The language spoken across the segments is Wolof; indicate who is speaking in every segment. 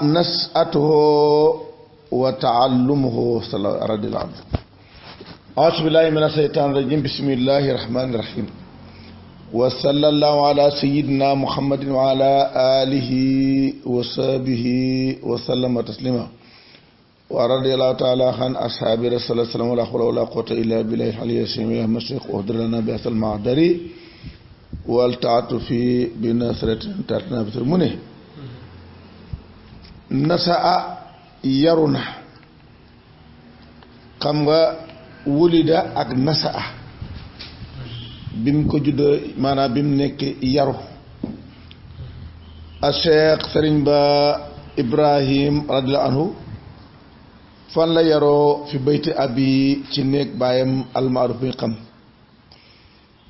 Speaker 1: nas'atuhu wa ta'allumuhu radiyallahu anhu. a'uuzu billahi mina shaytaani rajiim. bismillahi rahmaani rahiim. wa sallallahu ala sayyidina muhammadin wa ala alihi wa sahbihi wa sallama taslima. wa radiyallahu ta'ala an ashaabi rasulillahi sallallahu alayhi wa sallam. wala quwwata illa billahi al-aliyyil azim. ya mashayikh uhdar lana bi asal ma'dari wal ta'atufi bi nasratin ta'tina bi mu ne nasaa yaru na. xam nga wulida ak nasaa bi mu ko juddoo maanaam bi mu nekk yaru. a cheikh sëriñ ba ibrahim radiyallahu anhu fan la yaroo fi bayti abi ci néeg baayam almaaruf bi xam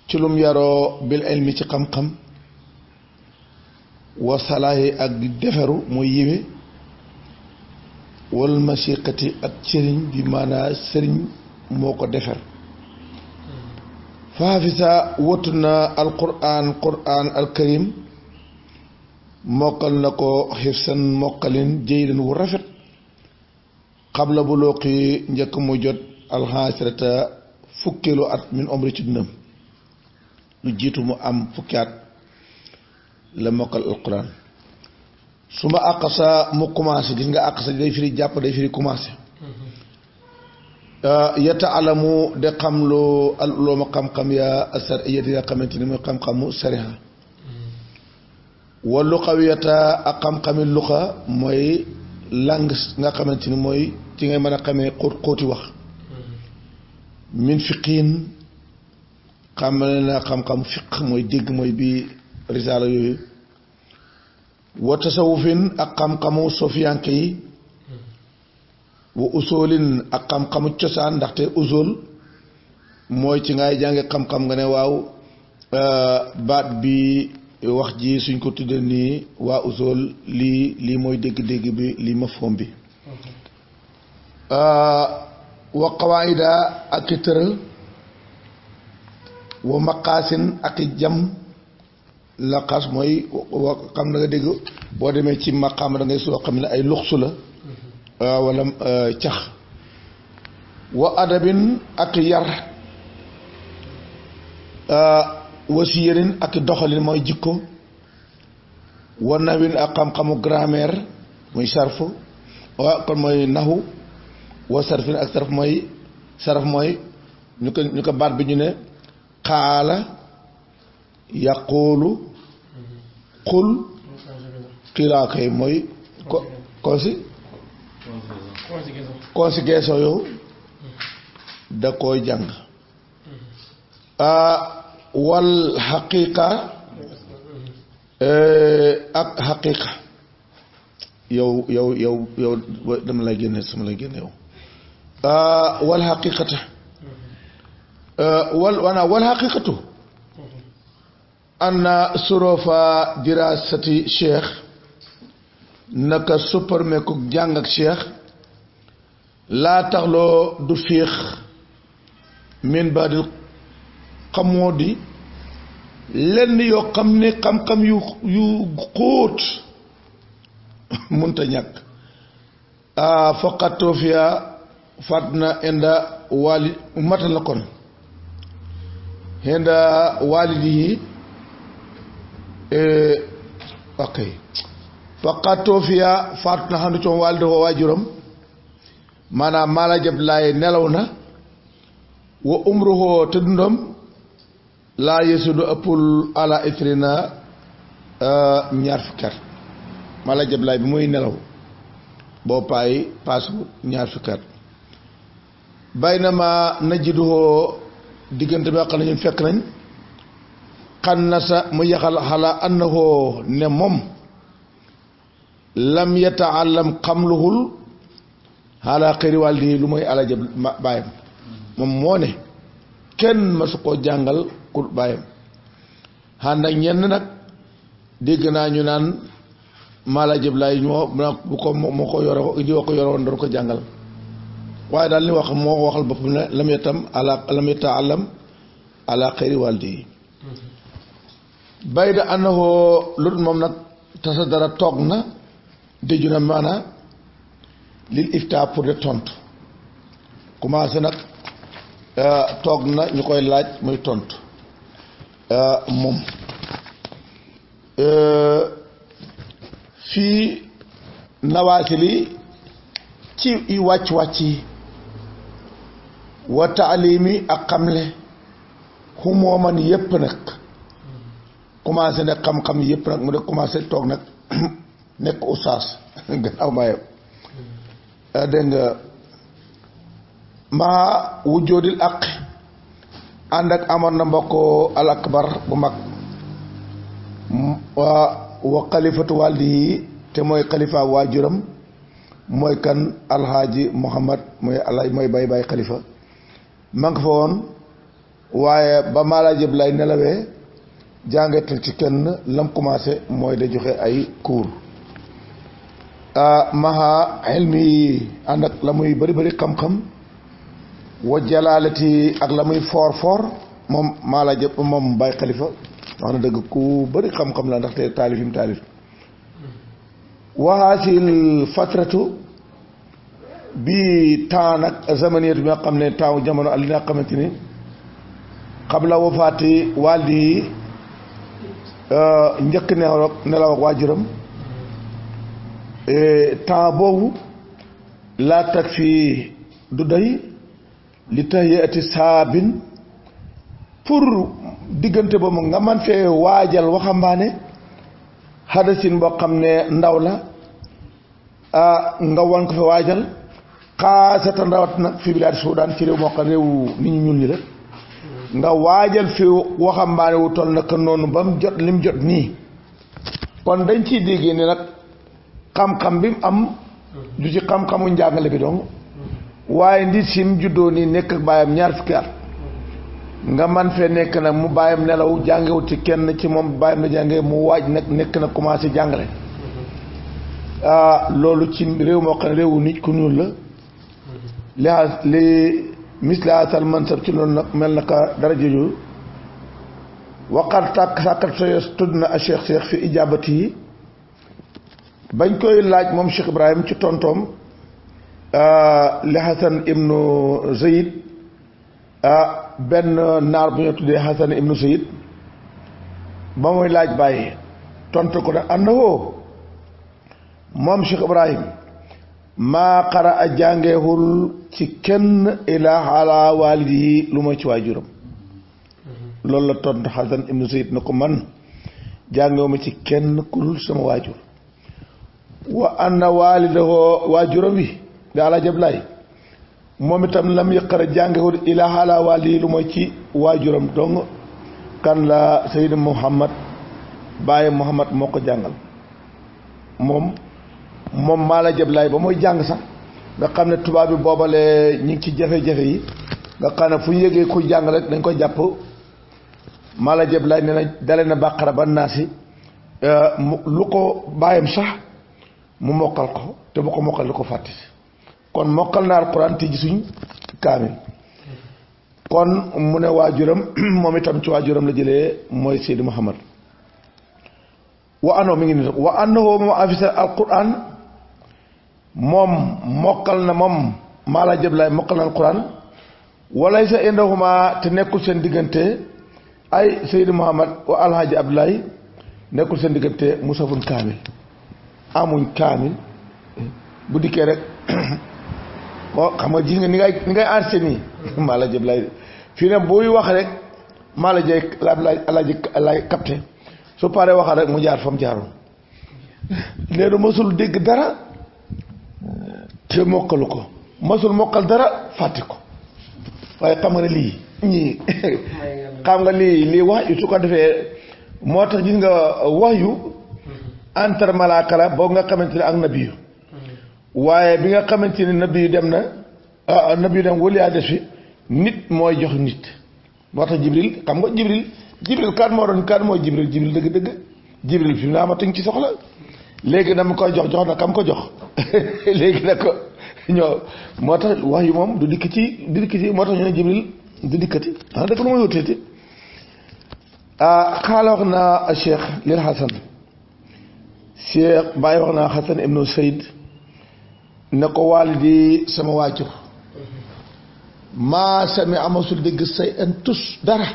Speaker 1: ci lum yaroo bil ilmi ci xam-xam wa salaahi ak di deferu mooy yiwe wal masiqati ak sëriñ bi maanaa sëriñ moo ko defer. faafisa wottu na alquran alkarim mokkal na ko xifsan mokkalin jaydan wu rafet xabla bu looqi njëkk mu jot alxaasirata fukkeelu at min omri ci dundam. lu jiitu mu am fukki at la mokkal alquran. su ma àqasa mu commencé gis nga àqasa day firi jàpp day firi commencé. yata alamu de xam loo ma xam-xam ya asar yati nga xamante ni mooy xam-xamu sariha. wa luqawiyata ak xam-xami luqa mooy langue nga xamante ni mooy ci ngay mën a xamee xóoti wax. min fiqiin xam na xam-xam fiq mooy dégg mooy bi risaala yooyu. wa tasawufin ak xam-xamu sofiyanke yi. wa usoolin ak xam-xamu cosaan ndaxte usool mooy ci ngay jànge xam-xam nga ne waaw baat bi wax ji suñ ko tuddee nii waa usool lii mooy dégg-dégg bi lii mafhum bi. wa qawaida ak i tëral. wa maqaasin ak i jam. laqaas mooy xam na nga dégg boo demee ci maqaam da ngay soo xam ne ay luxsu la wala cax. wa adabin ak yar. wa siyarin ak doxalin mooy jikko. wa nawin ak xam-xamu grammaire muy sarfu wa kon mooy naxu. wa sarfin ak sarf mooy ñu ko baat bi ñu ne xaala yaqulu xul xiilaa koy mooy conjugaison yow da koy jàng. wal xaqiqa ak xaqiqa yow dama lay génne sama lay génne yow. wal xaqiqata wal xaqiqatu anna surofa dirasati cheikh naka supparmeku jàng ak cheikh laa taxloo du fiix min baadil xamoo di lenn yoo xam ne xam-xam yu xóot munta ñàkk. faqatoo fiya fat na inda wali matal na kon inda walidi yi ok faqatoo fiya faat na xam ne coom walida ko waajuram maanaam maala jab laay nelaw na. wa umruhu te dundam laa yesudu ëppul ala ifrina ñaar fukki at. maala jab laay bi muy nelaw boo paay paasu ñaar fukki at. baynama najiduhu diggante bi xam ne ñun fekk nañ xan na sa mu yaxal xala annahu ne moom lam yataallam xamluhul xala xëri wàldi lu mooy ala jab baayam. moom moo ne kenn masu koo jàngal ku baayam. xànd ak ñenn nag dégg naa ñu naan maala jëb laay ñoo bu ko moo ko yore di ko yoroon doon ko jàngal. waaye daal li wax moo waxal boppam ne lam yata'allam ala xayri waldi. bayda annahu lu moom nag tasadara toog na déju na maanaam lil ifta pour de tontu commencé nag toog na ñu koy laaj muy tontu moom fii nawaasili ci wàcc-wàcc yi wa taalimi ak xamle xumooman yépp nag commencé nag xam-xam yépp nag mu de commencé toog nag nekk ustaas gannaaw maayam dégg nga maa wujjoodil aq ànd ak amoon na mbokk al akbar bu mag wa xalifatu wàldi yi te mooy xalifa waajuram mooy kan alxaaji muhammad mooy bay xalifa ma nga fa woon waaye ba maalaa jëb lay nelawee jàngatal ci kenn lam commencé mooy da joxe ay cours maha ilmi yi ànd ak la muy bari xam-xam wa jalaalati ak la muy foor moom maalaa jëb moom bay xalifa wax na dëgg ku bari xam-xam la ndaxte taalifim taalif waxaasil fatratu bi temps nag zamaniyatu bi nga xam ne temps jamono li nga xamante ni qabla wafaati waaldi yi njëkk nelaw ak waajuram temps boobu laa tag fii du doy li tahiyati saabin pour diggante boobu nga man fee waajal waxambaane hadasin boo xam ne ndaw la nga wan ko fa waajal xaasatan rawat nag fi bilaad Suudaan ci réew moo xam réew nit ñu ñuul ñi la nga waajal fi waxambaane wu toll naka noonu ba mu jot lim jot nii kon dañ ciy déggee ne nag xam-xam bi mu am du ci xam-xamu njàngale bi dong waaye ndi sim juddoo nii nekk ak baayam ñaar fukki at nga man fee nekk nag mu baayam nelaw jàngewut ci kenn ci moom baayam la jàngee mu waaj nag nekk na commencé jàngale loolu ci réew moo xam ne réewu nit ku ñuul la li misla asal mansab ci loolu nag mel na ka dara joju waqat tàkk sàkkat soyos tudd na a cheikh fi ijaabati yi bañ koy laaj moom Cheikh Ibrahim ci tontoom li Hasan ibnu Zayd benn naar bu ñu tuddee Hasan ibnu Zayd ba muy laaj bàyyi tontu ko nag àndawoo moom Cheikh Ibrahim maa xara a jàngeewul ci kenn ilaa ala waalidi yi lu ma ci waajuram loolu la tontu Hasan ibnu Zayd na ko man jàngewuma ci kenn ku dul sama waajur wa anna waalidahoo waajuram wi da ala jablaay moom itam lam yaqara jàngewul ilaa ala waalidi yi lu ma ci waajuram dong kan la Seydina Muhammad bàyyi Muhammad moo ko jàngal moom maa la jablaay ba mooy jàng sax nga xam ne tubaab bi boobale ñu ngi ci jafe-jafe yi nga xam ne fu ñu yëgee kuy jàng rek dañ koy jàpp maa la jablaay nee na dale na bàqara ba naasi lu ko bàyyam sax mu mokkal ko te bu ko mokkal lu ko fàtte kon mokkal na alxuraan te gisuñ kaamil kon mu ne waajuram moom itam ci waajuram la jëlee mooy Seydi Muhammad wa anoo mi ngi nii wa anoo moom afisa alquran moom mokkal na moom maa la jablaay mokkal na alquran walay sa indahuma te nekkul seen diggante ay Seydi Muhammad wa alhaji Abdoulaye nekkul seen diggante musafun kaamil amuñ kaamil bu dikkee rek o xam nga gis nga ni ngay enregistré nii maa la jablaay fii ne buy wax rek maa la jay alaji capté su paree waxal rek mu jaar fa mu jaaroon nee na mosul dégg dara te mokkalu ko mosul mokkal dara fàtte ko waaye xam nga ne lii ñii xam nga lii wax yu su ko defee moo tax gis nga wax yu entre malaaka la boobu nga xamante ne ak nabiyu waaye bi nga xamante ne nabiyu dem na nabiyu dem waliyaa des fi nit mooy jox nit moo tax jibril xam nga jibril kan moo doon kan mooy jibril dëgg jibril fi mu ne amatuñ ci soxla léegi dama koy jox na kam ko jox léegi nag ko ñoo moo tax wax yu moom du dikk ci moo tax ñu ne jibril du dikkati dëgg lu may wuteeti xaala wax na cheikh lil hasan Cheikh Baye wax naa Xasan ibnu Sayd ne ko waalidi sama waajur maa sami amasul dégg say an tus dara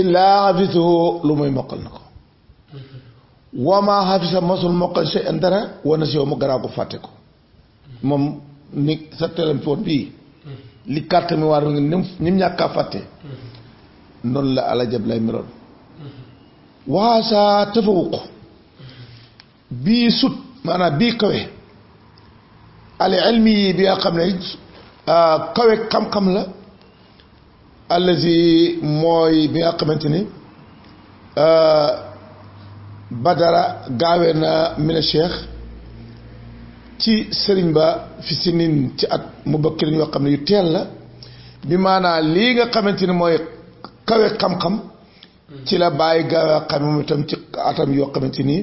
Speaker 1: illaa xafisahu lu muy mokkal na ko wa maa xafisa masul mokkal say an dara wana si yow mu garaaw ko fàtte ko moom ni sa téléphone bii li carte mi waar nga ni mu ñàkkaa fàtte noonu la alajab lay meloon waasaa tafawuq bii sut maanaam bii kawe al ilmi yi bi nga xam ne kawe xam-xam la allazi mooy bi nga xamante ni badara gaawee na mina cheikh ci sëriñ ba fi sinin ci at mu bakkirin yoo xam ne yu teel la bi maanaam lii nga xamante ni mooy kawe xam-xam ci la bàyyi gaawee xam moom itam ci atam yoo xamante ni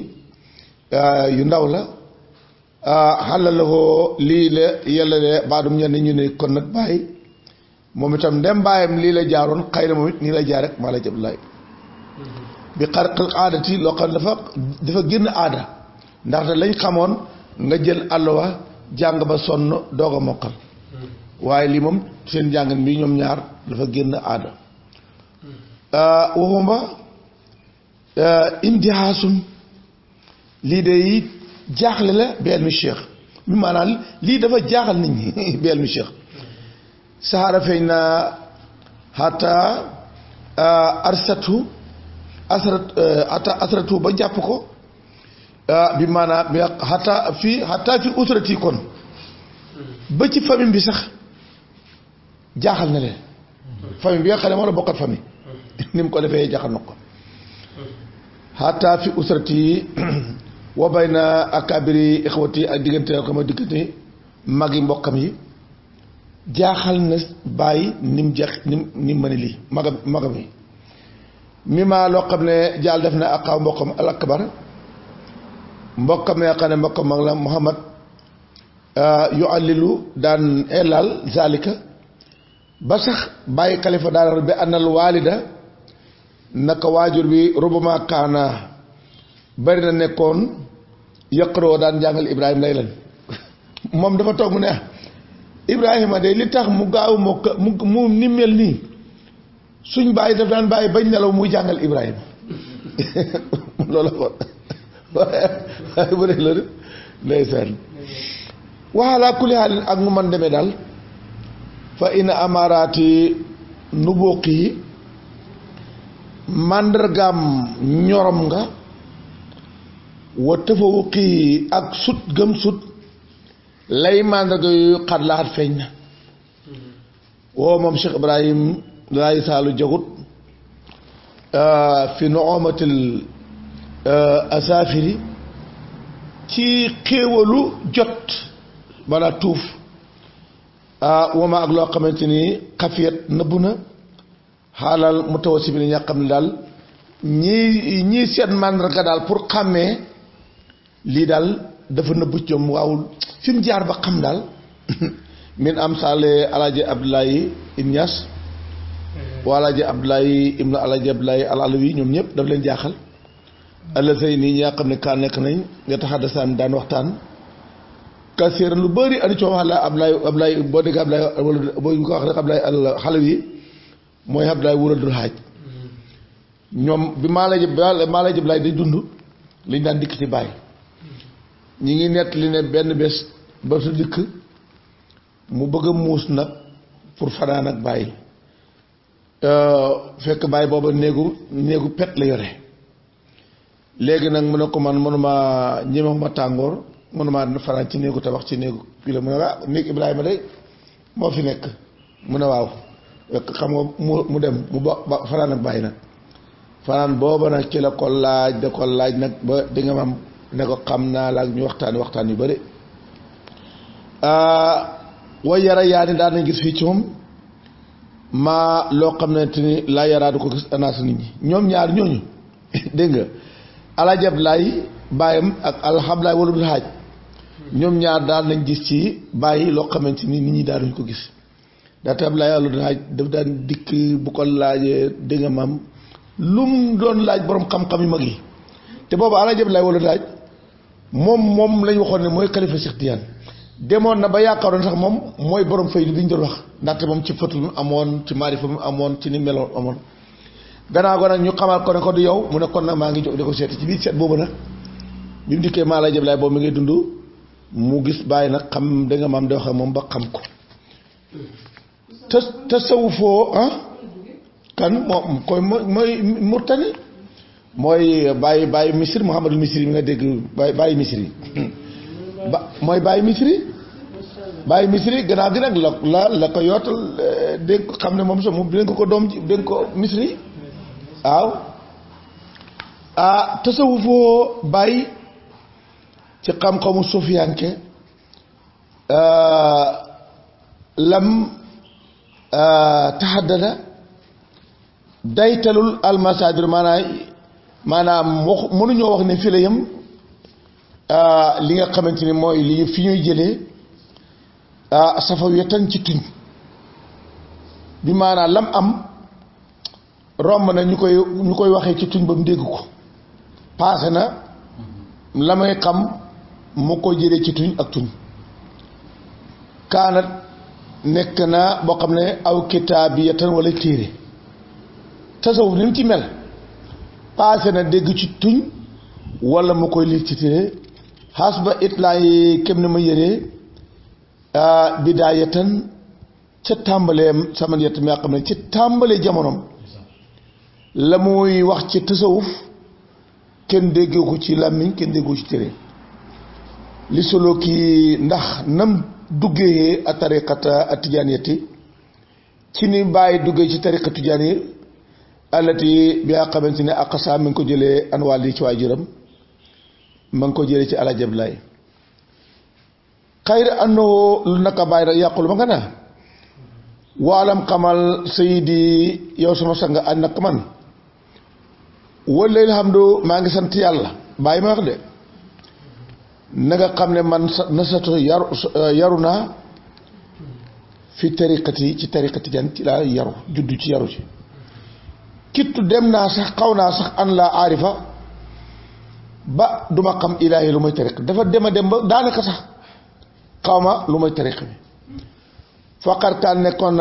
Speaker 1: yu ndaw la xalalawoo lii la yàlla de baadum ñenn ñu ne kon nag bàyyi moom itam ndem bàyyam lii la jaaroon xëy na moom it nii la jaar rek maa la jëb laay bi xarqal aadati loo xam ne dafa génn aada ndaxte lañ xamoon nga jël àlluwa jàng ba sonn doog a mokkal waaye lii moom seen jàngan bi ñoom ñaar dafa génn aada waxumba indihaasun lii de it jaaxle la bi elmi cheikh mi maanaam lii dafa jaaxal nit ñi bi elmi cheikh saxaara feeñ na xata asratu ba jàpp ko bi maanaam xata fi usrati kon ba ci famille bi sax jaaxal na leen famille bi nga xam ne moo la bokkat famille ni mu ko defee jaaxal na ko xata fi usrati wa bayna akabiri ixwati ak diggante xam nga diggante magi mbokkam yi jaaxal na bàyyi nim jeex nim mën a lii magam yi mi ma loo xam ne jaal def na ak xaw mbokkam al akbar mbokkam ne xam ne mbokkam mag la Muhammad yu allilu daan elal zalika ba sax bàyyi xalifa daan bi annal walida naka waajur bi rubama kaana bari na nekkoon yaqaroo daan jàngal Ibrahima laylan moom dafa toog mu ne Ibrahima de li tax mu gaaw mu ni mel nii suñ bàyyi daf daan bàyyi bañ nelaw muy jàngal Ibrahima loolu ko waaye bu dee loolu ndeysaan waxalaa kulli xaalin ak mu man demee daal fa ina amaraati nubuqi màndargaam ñorom nga wa tafawuqi ak sut gëm sut lay màndarga yu xat laxat feeñ na woo moom Cheikh Ibrahim laay saalu jagut fi noomatil asafiri ci xéewalu jot walla tuuf wama ak loo xamante ni xafiyat nëbbu na xaalal mu tawasi bi ni ñaa xam ne daal ñii seet màndarga daal pour xàmmee lii daal dafa nëbbu ci ñoom waawul fi mu jaar ba xam daal min am saale alaaji Abdoulaye Inyas wa alaaji Abdoulaye ibnu alaaji Abdoulaye al alawi ñoom ñëpp daf leen jaaxal alla say nii ñaa xam ne kaa nekk nañ nga taxaddasaan daan waxtaan kasiir lu bëri adi coo wax la Abdoulaye boo dégg Abdoulaye wala boo ñu ko wax rek Abdoulaye al xalawi mooy Abdoulaye wuladul xaaj ñoom bi maa la Abdoulaye di dund liñ daan dikk ci bàyyi ñi ngi nett li ne benn bés ba su dikk mu bëgg a muus nag pour fanaan ak bàyyi fekk bàyyi booba néegu pet la yore léegi nag mu ne ko man mënuma ñemewuma tàngoor mënuma fanaan ci néegu tabax ci néegu kii la mu ne néeg Ibrahima de moo fi nekk mu ne waaw fekk xam nga mu dem mu ba fanaan ak bàyyi nag fanaan booba nag ci la ko laaj da ko laaj nag ba di nga mam ne ko xam naa la ak ñu waxtaan yu bëri way yara yaa ni daan nañ gis fii ci moom maa loo xam ne te ni laa yaraa du ko gis anaas nit ñi ñoom ñaar ñooñu dégg nga Alaaji Abdoulaye baayam ak alhamdulilah wala dul xaaj ñoom ñaar daan nañ gis ci bàyyi loo xamante ni nit ñi daanuñ ko gis daate Abdoulaye wala dul xaaj daf daan dikk bu ko laajee dégg nga maam lu mu doon laaj borom xam-xam yu mag yi te boobu Alaaji Abdoulaye wala daaj moom lañ waxoon ne mooy xalifa Cheikh Tidiane demoon na ba yaakaaroon sax moom mooy borom faydu bi ñu doon wax ndaxte moom ci fëtul mu amoon ci maarifa mu amoon ci ni meloon amoon gannaaw go nag ñu xamal ko ne ko du yow mu ne kon nag maa ngi jóg di ko seeti ci biir seet boobu nag bi mu dikkee maa Alaaji Abdoulaye boobu mi ngay dund mu gis bàyyi nag xam da nga maam di wax ak moom ba xam ko tasawufoo kan moom koy mooy Murtani mooy bàyyi Misri Mouhamadul Misri mi nga dégg bàyyi Misri mooy bàyyi Misri gannaaw gi nag la ko yootal dégg ko xam ne moom sax mu dénk ko doom ji dénk ko Misri waaw tasawufoo bàyyi ci xam-xamu sufiyanke lam tahaddada daytalul almasaadir maanaam wax mënuñoo wax ne fii la yem li nga xamante ni mooy li fi ñuy jëlee safa wetan ci tuñ bi maanaam lam am romb na ñu koy waxee ci tuñ ba mu dégg ko paase na la may xam mu ko jëlee ci tuñ ak tuñ kaanat nekk na boo xam ne aw kitaabiyatan wala téere tasawuf ni mu ci mel paase na dégg ci tuñ wala mu koy liir ci téere xaas ba it laa yi kem ne ma yëree bidaayatan ca tàmbalee sama yett mi nga xam ne ci tàmbalee jamonoom la muy wax ci tasawuf kenn déggee ko ci làmmiñ kenn déggee ko ci téere li solo kii ndax nam duggee a tariqata a tijaaniyati ci ni bàyyi duggee ci tariqa tijaan yi allati bi nga xamante ne ak saa mi ngi ko jëlee anwaal yi ci waajuram ma ngi ko jëlee ci Alaaji Abdoulaye xayra annoo lu naka bàyyi rek yàqul ma nga naa waalam xamal sayidi yow sama sang ànd nag man wala alhamdu maa ngi sant yàlla bàyyi ma wax de na nga xam ne man nasato yaru naa fi tariqati ci tariqati jan ci laa yaru juddu ci yaru ci kittu dem naa sax xaw naa sax an laa aarifa ba duma xam ilaahi lu may tariq dafa dem ba daanaka sax xaw ma lu may tariq bi faqar kaan nekkoon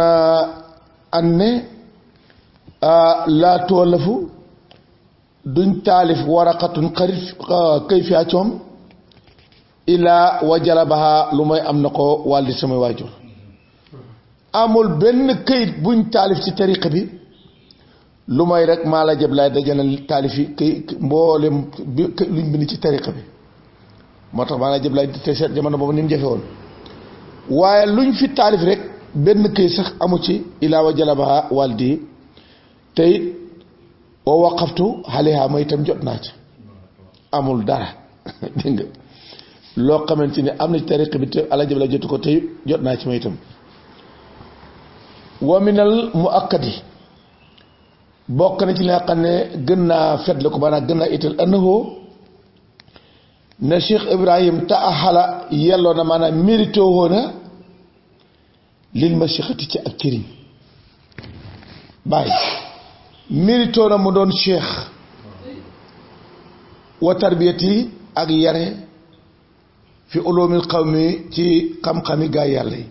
Speaker 1: an ne laa toolafu duñ taalif waraqatun xarit këy fi acoom ilaa wa jalabaha lu may am na ko wàlli samay waajur amul benn këyit buñ taalif ci tariqa bi lu may rek maa la jëb laay dajalal taalif yi këy mboolem bi luñ bind ci tariqa bi moo tax maa la jëb laay te seet jamono boobu ni mu jafe woon waaye luñ fi taalif rek benn këyit sax amu ci ilaa wa jalabaha wàldi te it wa waqaftu xaliha ma itam jot naa ci amul dara dégg nga loo xamante ni am na ci tariqa bi te Alaaji Abdoulaye jotu ko tey jot naa ci ma itam wa minal muakkadi bokk na ci li nga xam ne gën naa fetlu ko maanaam gën naa ital annahu ne Cheikh Ibrahim taaxala yelloo na maanaam mérito woona lil mashixati ci ak këriñ bàyyi mérito na mu doon cheikh wa tarbiyati ak yare fi ulumil qawmi ci xam-xami gaa yàlla yi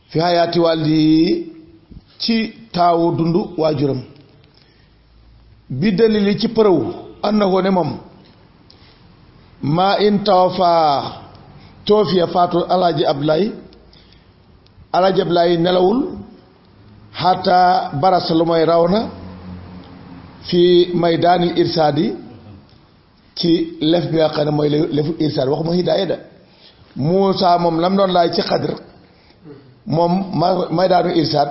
Speaker 1: fi hayaati wàlli ci taawu dund waajuram bi dalili ci përëw annahu ne moom maa in tawafa toofiya faatu Alaaji Abdoulaye nelawul xataa barasa lu may raw na fi maydaani irsaadi ci lef bi nga xam ne mooy lefu irsaad waxuma hidaaya da Muusa moom lam doon laaj ci xadr moom maydaanu irsaad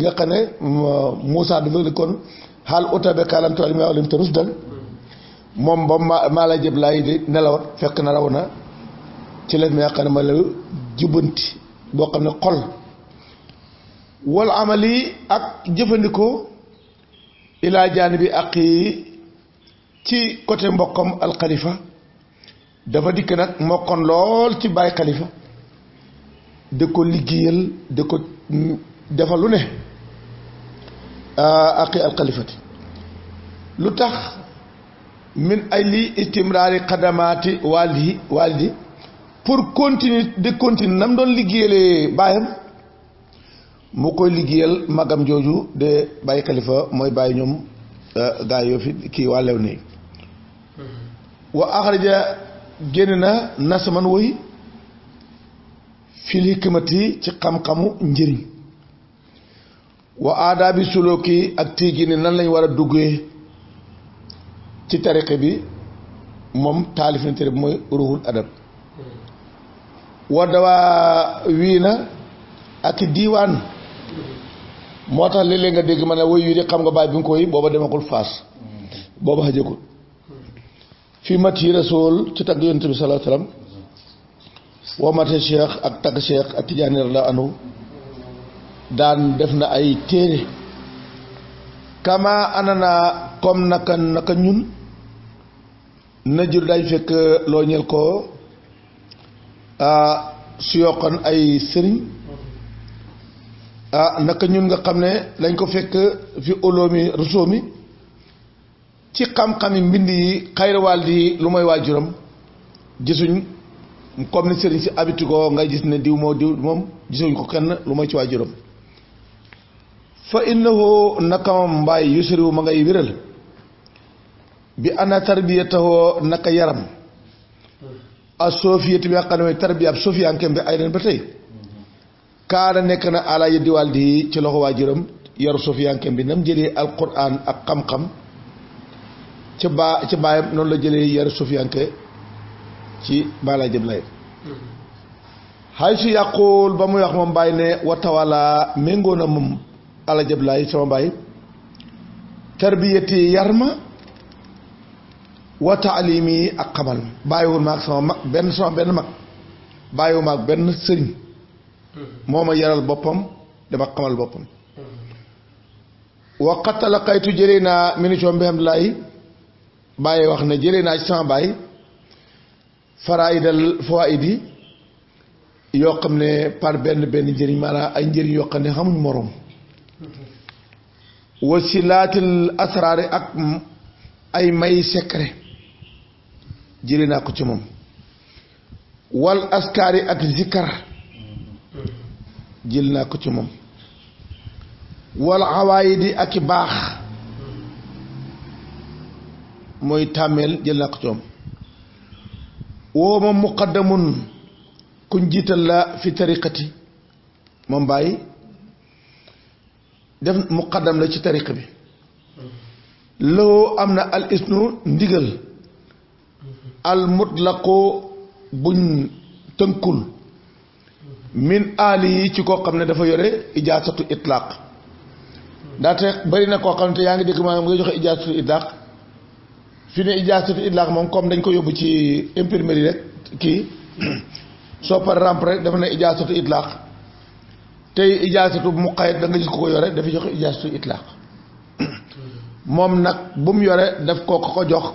Speaker 1: nga xam ne Muusa dafa kon xaal utabe kaalam tool mi walim te rusdan moom ba maa la jëb laay di nelawat fekk na raw na ci lef bi nga xam ne mooy la jubbanti boo xam ne xol wal amali ak jëfandikoo ilaa jaanibi ak yi ci côté mbokkam alxalifa dafa dikk nag mokkoon lool ci bàyyi xalifa da ko liggéeyal da ko defal lu ne ak alxalifati lu tax min ay li istimraari xadamaati waldi pour continuer nam doon liggéeyalee baayam mu koy liggéeyal magam jooju de Baye Khalifa mooy bàyyi ñoom gaa yoo fi kii waa lew nii wa axraja génn na nasaman woy fil hikmati ci xam-xamu njëriñ wa aadaabi sulooki ak tiigi ne nan lañ war a duggee ci tariqa bi moom taalif na tere bi mooy ruhul adab wa dawaa wii na ak diiwaan moo tax léeg-léeg nga dégg ma ne woy wi de xam nga baay bi nga koy booba demagul faas booba xajagul fi mati rasul ci tagg yonent bi sallallahu alayhi wasallam wa mate cheikh ak tagg cheikh ak tijaani radiyallahu anhu daan def na ay téere kama anana comme naka ñun na jur dañ fekk loo ñel ko su yokkoon ay sëriñ naka ñun nga xam ne lañ ko fekk fi oloomi rusoomi ci xam-xami mbind yi xayrawaal di lu mooy waajuram gisuñ comme ni sëriñ si abitugoo ngay gis ne diw moom gisuñ ko kenn lu mooy ci waajuram fa innahu naka moom mbaay yusriwu ma ngay wéral bi ana tarbiyatahoo naka yaram a sofiyati bi nga xam ne mooy tarbiya ab sofiyankem bi ay leen ba tey kaana nekk na ala yeddi wàll di ci loxo waajuram yaru sofiyankem bi nam jëlee alquran ak xam-xam ci baayam noonu la jëlee yaru sofiyanke ci baalaa jëm lay xay su yàqul ba muy wax moom bàyyi ne watawala méngoo na moom ala jablaay sama baay tarbiyati yar ma wa taalimi ak xamal ma bàyyiwul ma ak sama benn mag bàyyiwu ma ak benn sëriñ moo ma yaral boppam dama xamal boppam wa qattala xaytu jëlee naa minitio bi hamdulaay bàyyi wax ne jëlee naa ci sama baay faraidal fawaidi yoo xam ne par benn njëriñ maanaam ay njëriñ yoo xam ne xamuñ moroom wasilaatil asraari ak ay may secret jëlee naa ko ci moom wal askaari ak zikkar jël naa ko ci moom wal awaayidi ak i baax mooy tàmmeel jël naa ko ci moom woo ma muqaddamun kuñ jiital la fi tariqati moom bàyyi def muqaddam la ci tariqa bi loo am na al isnu ndigal al mutlaqu buñ tënkul min aali yi ci koo xam ne dafa yore ijaasatu itlaaq ndaxte bari na koo xam ne te yaa ngi dégg maanaam nga joxe ijaasatu itlaaq fi ne ijaasatu itlaaq moom comme dañ ko yóbbu ci imprimerie rek kii soo par ramp rek dafa ne ijaasatu itlaaq tey ijaasatu muqayyad da nga gis ko yore dafa joxe ijaasatu itlaaq moom nag bu mu yore daf ko jox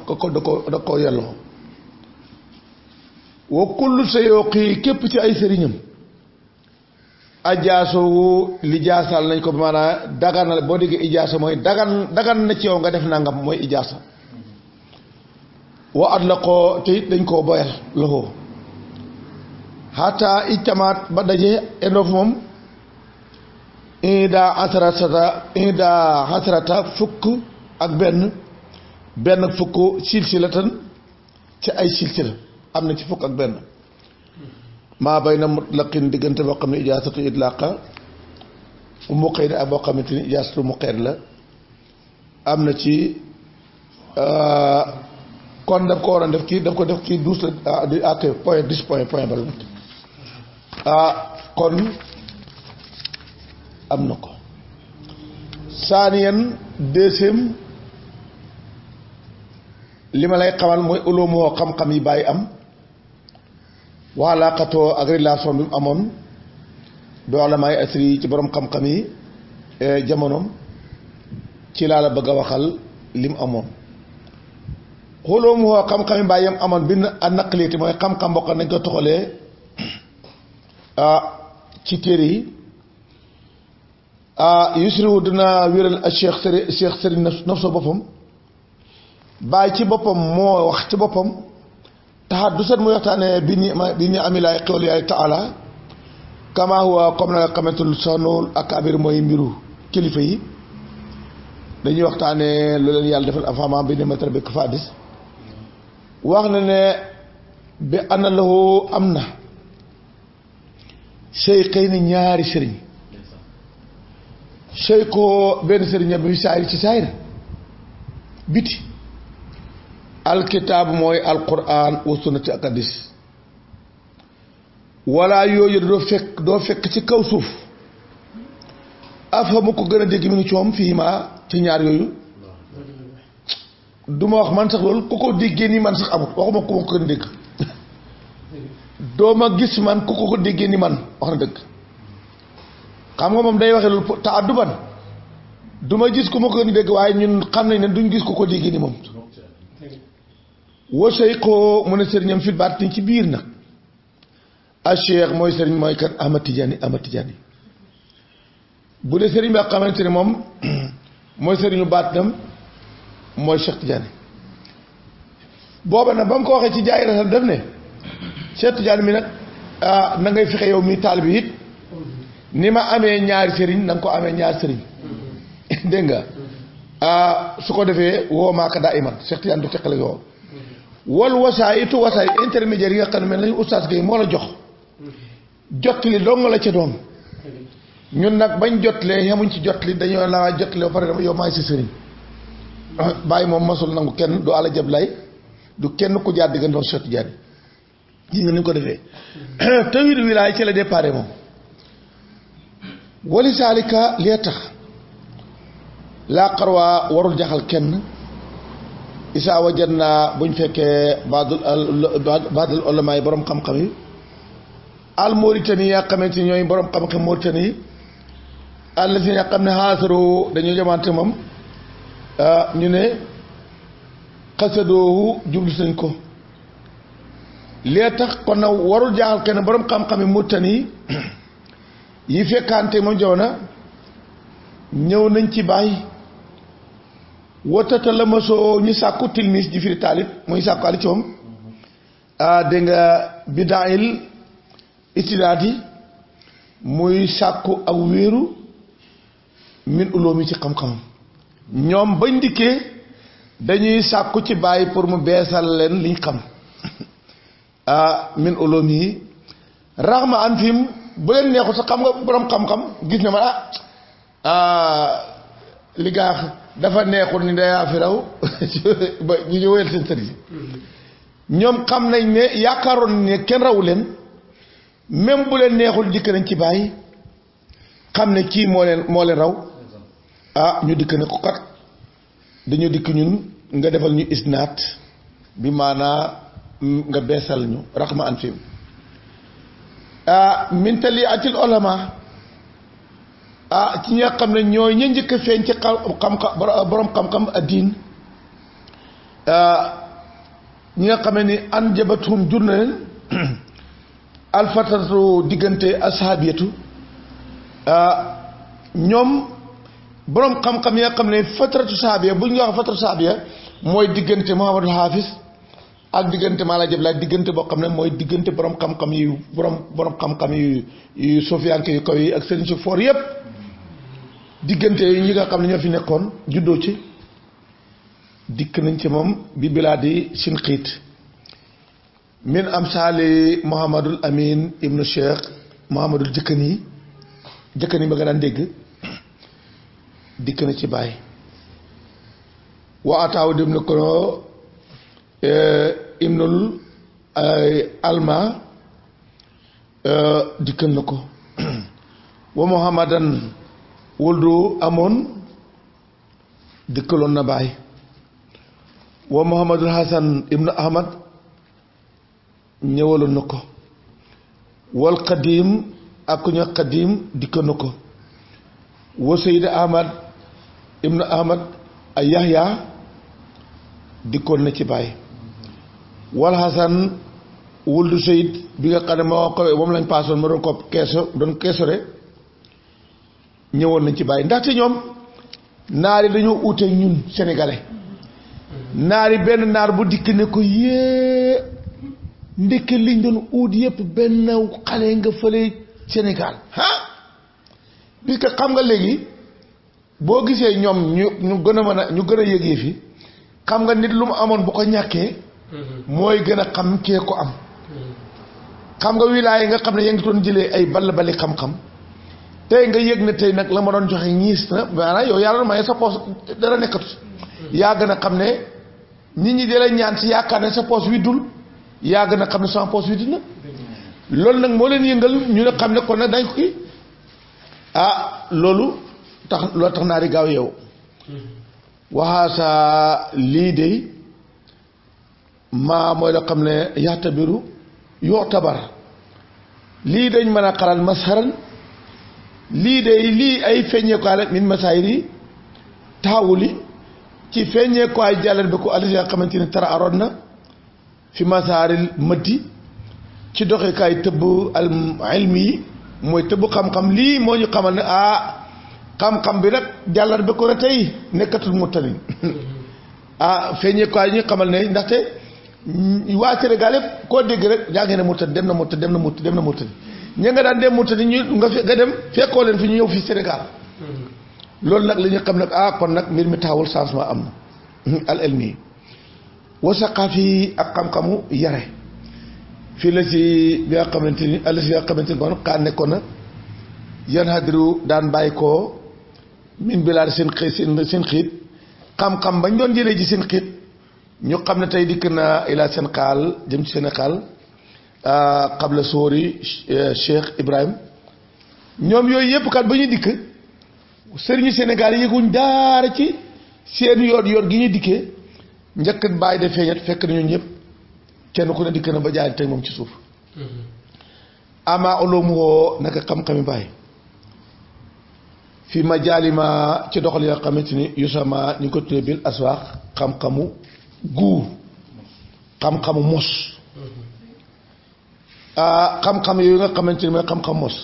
Speaker 1: da ko yelloo wa kullu sayooqi képp ci ay sëriñam ajaasowu li jaasal nañ ko maanaam daganal boo déggee ijaasa mooy dagan na ci yow nga def nangam mooy ijaasa wa at la ko te it dañ koo boyal loxo xataa ijtamaat ba daje endoof moom ida xasarata fukk ak benn fukk silsilatan ci ay silsila am na ci fukk ak benn maa bay na mutlaqin diggante boo xam ne ijaasatu itlaqa muqayyad ak boo xamante ni ijaasatu muqayyad la am na ci kon daf ko waroon def kii daf ko def kii 12 la ak point 10 point bala kon am na ko saaniyan deuxième li ma lay xamal mooy ulumuhu xam-xam yi bàyyi am waalaqatoo ak relation bi mu amoon bi ulamaay asri yi ci borom xam-xam yi jamonoom ci laa la bëgg a waxal li mu amoon ulumuhu xam-xam yi bàyyi yam amoon bi a naqliti mooy xam-xam bokk nañ ko toxalee ci téere yi yusriwu dina wéral ak cheikh sëriñ naf sa boppam bàyyi ci boppam moo wax ci boppam taxat du set muy waxtaane bi ni amilaay xewal yaay taala kama huwa comme na nga xamante lu sonul ak abir mooy mbiru kilifa yi dañuy waxtaane lu leen yàlla defal afama bi ni matar bi fa addis wax na ne bi ana lahu am na sëy xëy na ñaari sëriñ sëy ko benn sëriñ bi saayir ci saayir biti alkitaab mooy alquran wa sunnati ak hadis wala yooyu doo fekk ci kaw suuf afa mu ko gën a dégg mi ngi coom fii ma ci ñaar yooyu du ma wax man sax loolu ku ko déggee ni man sax amut waxuma ku ma ko gën a dégg doo ma gis man ku ko déggee ni man wax na dëgg xam nga moom day waxee loolu te adduban du ma gis ku ma ko gën a dégg waaye ñun xam nañ ne duñ gis ku ko déggee ni moom wasay ko mu ne sëriñam fil baat ci biir nag a cheikh mooy sëriñ mooy kat Ahmad Tidiane bu dee sëriñ bi nga xamante ne moom mooy sëriñu baatinam mooy Cheikh Tidiane booba nag ba mu ko waxee ci jaay rasal def ne Cheikh Tidiane mi nag na ngay fexe yow mi taal bi it ni ma amee ñaari sëriñ na nga ko amee ñaari sëriñ dégg nga su ko defee woo maaka daa iman Cheikh Tidiane du teqale yow wal wasaay intermédiaire yi nga xam ne mel nañu oustaz Gueye moo la jox jotli dong la ca doon ñun nag bañ jotlee xamuñ ci jotli dañoo la jotli ba pare yow maay si sëriñ bàyyi moom masul nangu kenn du àlla jab lay du kenn ku jaar diggandoon Cheikh Tidiane yi nga ni ko defee tawhid wilaay ci la déparé moom wali saalika lee tax laa xarwaa warul jaxal kenn isaa wajan naa buñ fekkee baadul ulama yi borom xam-xam yi al Mauritanie yaa xamante ñooy borom xam-xam Mauritanie yi àll si nga xam ne xaasaru dañoo jamante moom ñu ne xasadoowu jublu nañ ko lee tax kon nag warul jaaxal kenn borom xam-xam yi Mauritanie yi fekkante moom jamono ñëw nañ ci bàyyi watata la ma soo ñu sàkku tilmis ji firi taalib muy sàkku ali ci moom dégg nga bidaayil istidaat yi muy sàkku ak wéeru min uloomi ci xam-xamam ñoom bañ dikkee dañuy sàkku ci bàyyi pour mu beesal leen liñ xam min uloomi yi raxma an fim bu leen neexu sax xam nga borom xam-xam gis na ma li gaax dafa neexul ni dayaa fi raw ba ñu ñëweel seen sëriñ ñoom xam nañ ne yaakaaroon ne kenn rawu leen même bu leen neexul dikk nañ ci bàyyi xam ne kii moo leen raw ñu dikk ne ko kat dañu dikk ñun nga defal ñu isnaat bi maanaa nga beesal ñu raxma an fim min taliatil ulama ci ñi nga xam ne ñooy ña njëkk a feeñ ci xam-xam borom xam-xam addiin ñi nga xam ne ni an jabatum jur na leen alfatatu diggante ashabiyatu ñoom borom xam-xam yi nga xam ne fatratu sahabiya bu ñu wax fatratu sahabiya mooy diggante Muhammadul Hafiz ak diggante Maala Jablaay diggante boo xam ne mooy diggante borom xam-xam yu borom xam-xam yu sofiyanke yu kaw yi ak seen su foor yépp diggante yi nga xam ne ñoo fi nekkoon juddoo ci dikk nañ ci moom bi bilaadi Sinqiit min amsaali Muhammadul Amin ibnu Cheikh Muhammadul Jëkkani ba nga daan dégg dikk na ci Baay wa ataaw dem na ko ibnul alma dikkal na ko wa Muhammadan wuldu amoon dikkaloon na Baay wa Muhammadul Hasan ibnu Ahmad ñëwaloon na ko wal Qadim ak ku ñu Qadim dikkal na ko wa Sayyid Ahmad ibnu Ahmad ay Yahya dikkoon na ci Baay wal Hasan wuldu Sayyid bi nga xam ne moom lañ paasoon ma doon keesore ñëwoon nañ ci Baay ndaxte ñoom naari dañoo uute ñun sénégalais naari benn naar bu dikk ne ko yée ndekk liñ doon uut yëpp benn xale nga fële Sénégal bi que xam nga léegi boo gisee ñoom ñu gën a mën a ñu gën a yëgee fi xam nga nit lu mu amoon bu ko ñàkkee mooy gën a xam kee ko am xam nga wilaay yi nga xam ne yaa ngi doon jëlee ay bali xam-xam tey nga yëg ne tey nag la ma doon joxe ñiis na maanaam yow yàlla may sa poos dara nekkatu yaa gën a xam ne nit ñi di la ñaan si yaakaar ne sa poos widdul yaa gën a xam ne sama poos widdi na loolu nag moo leen yëngal ñu ne xam ne kon nag dañ ko kii loolu tax naari gaaw yow waxaasa lii de maa mooy la xam ne yaxtabiru yoxtabar lii dañ mën a xaral masharan lii de lii ay feeñeekuwaay la min masaayiri taawuli ci feeñeekuwaay jàllar bi ko alis nga xamante ni tara aroon na fi masaaril mëddi ci doxekaay tëbb al ilmi yi mooy tëbb xam-xam lii moo ñu xamal ne xam-xam bi nag jàllar bi ko ne tey nekkatul muttalin feeñeekuwaay ñu xamal ne ndaxte waa Sénégal yëpp koo dégg rek yaa ngi ne murtad dem na murtad ña nga daan dem murtad ñu nga dem fekkoo leen fi ñu ñëw fii Sénégal loolu nag li ñu xam nag kon nag mbir mi taxawul changement am na al elmi wasaqaafi ak xam-xamu yare fii la si bi nga xamante ni àll si nga xamante ni kon xaar nekkoon na yan hadiru daan bàyyi koo min bilaar seen xiit xam-xam bañ doon jëlee ji seen xiit ñu xam ne tey dikk na ila seen xaal jëm ci Sénégal xabla sóori Cheikh Ibrahim ñoom yooyu yëpp kat ba ñu dikk sëriñu Sénégal yëguñ daara ci seen yoot gi ñu dikkee njëkk bàyyi de feeñat fekk nañu ñëpp kenn ku ne dikk na ba jaay tey moom ci suuf ama olomu woo naka xam-xami bàyyi fi ma jaalima ci doxal yoo xamante ni yusama ñu ko tuddee bil aswaax xam-xamu guur xam-xamu mos xam-xam yooyu nga xamante ni mooy xam-xam mos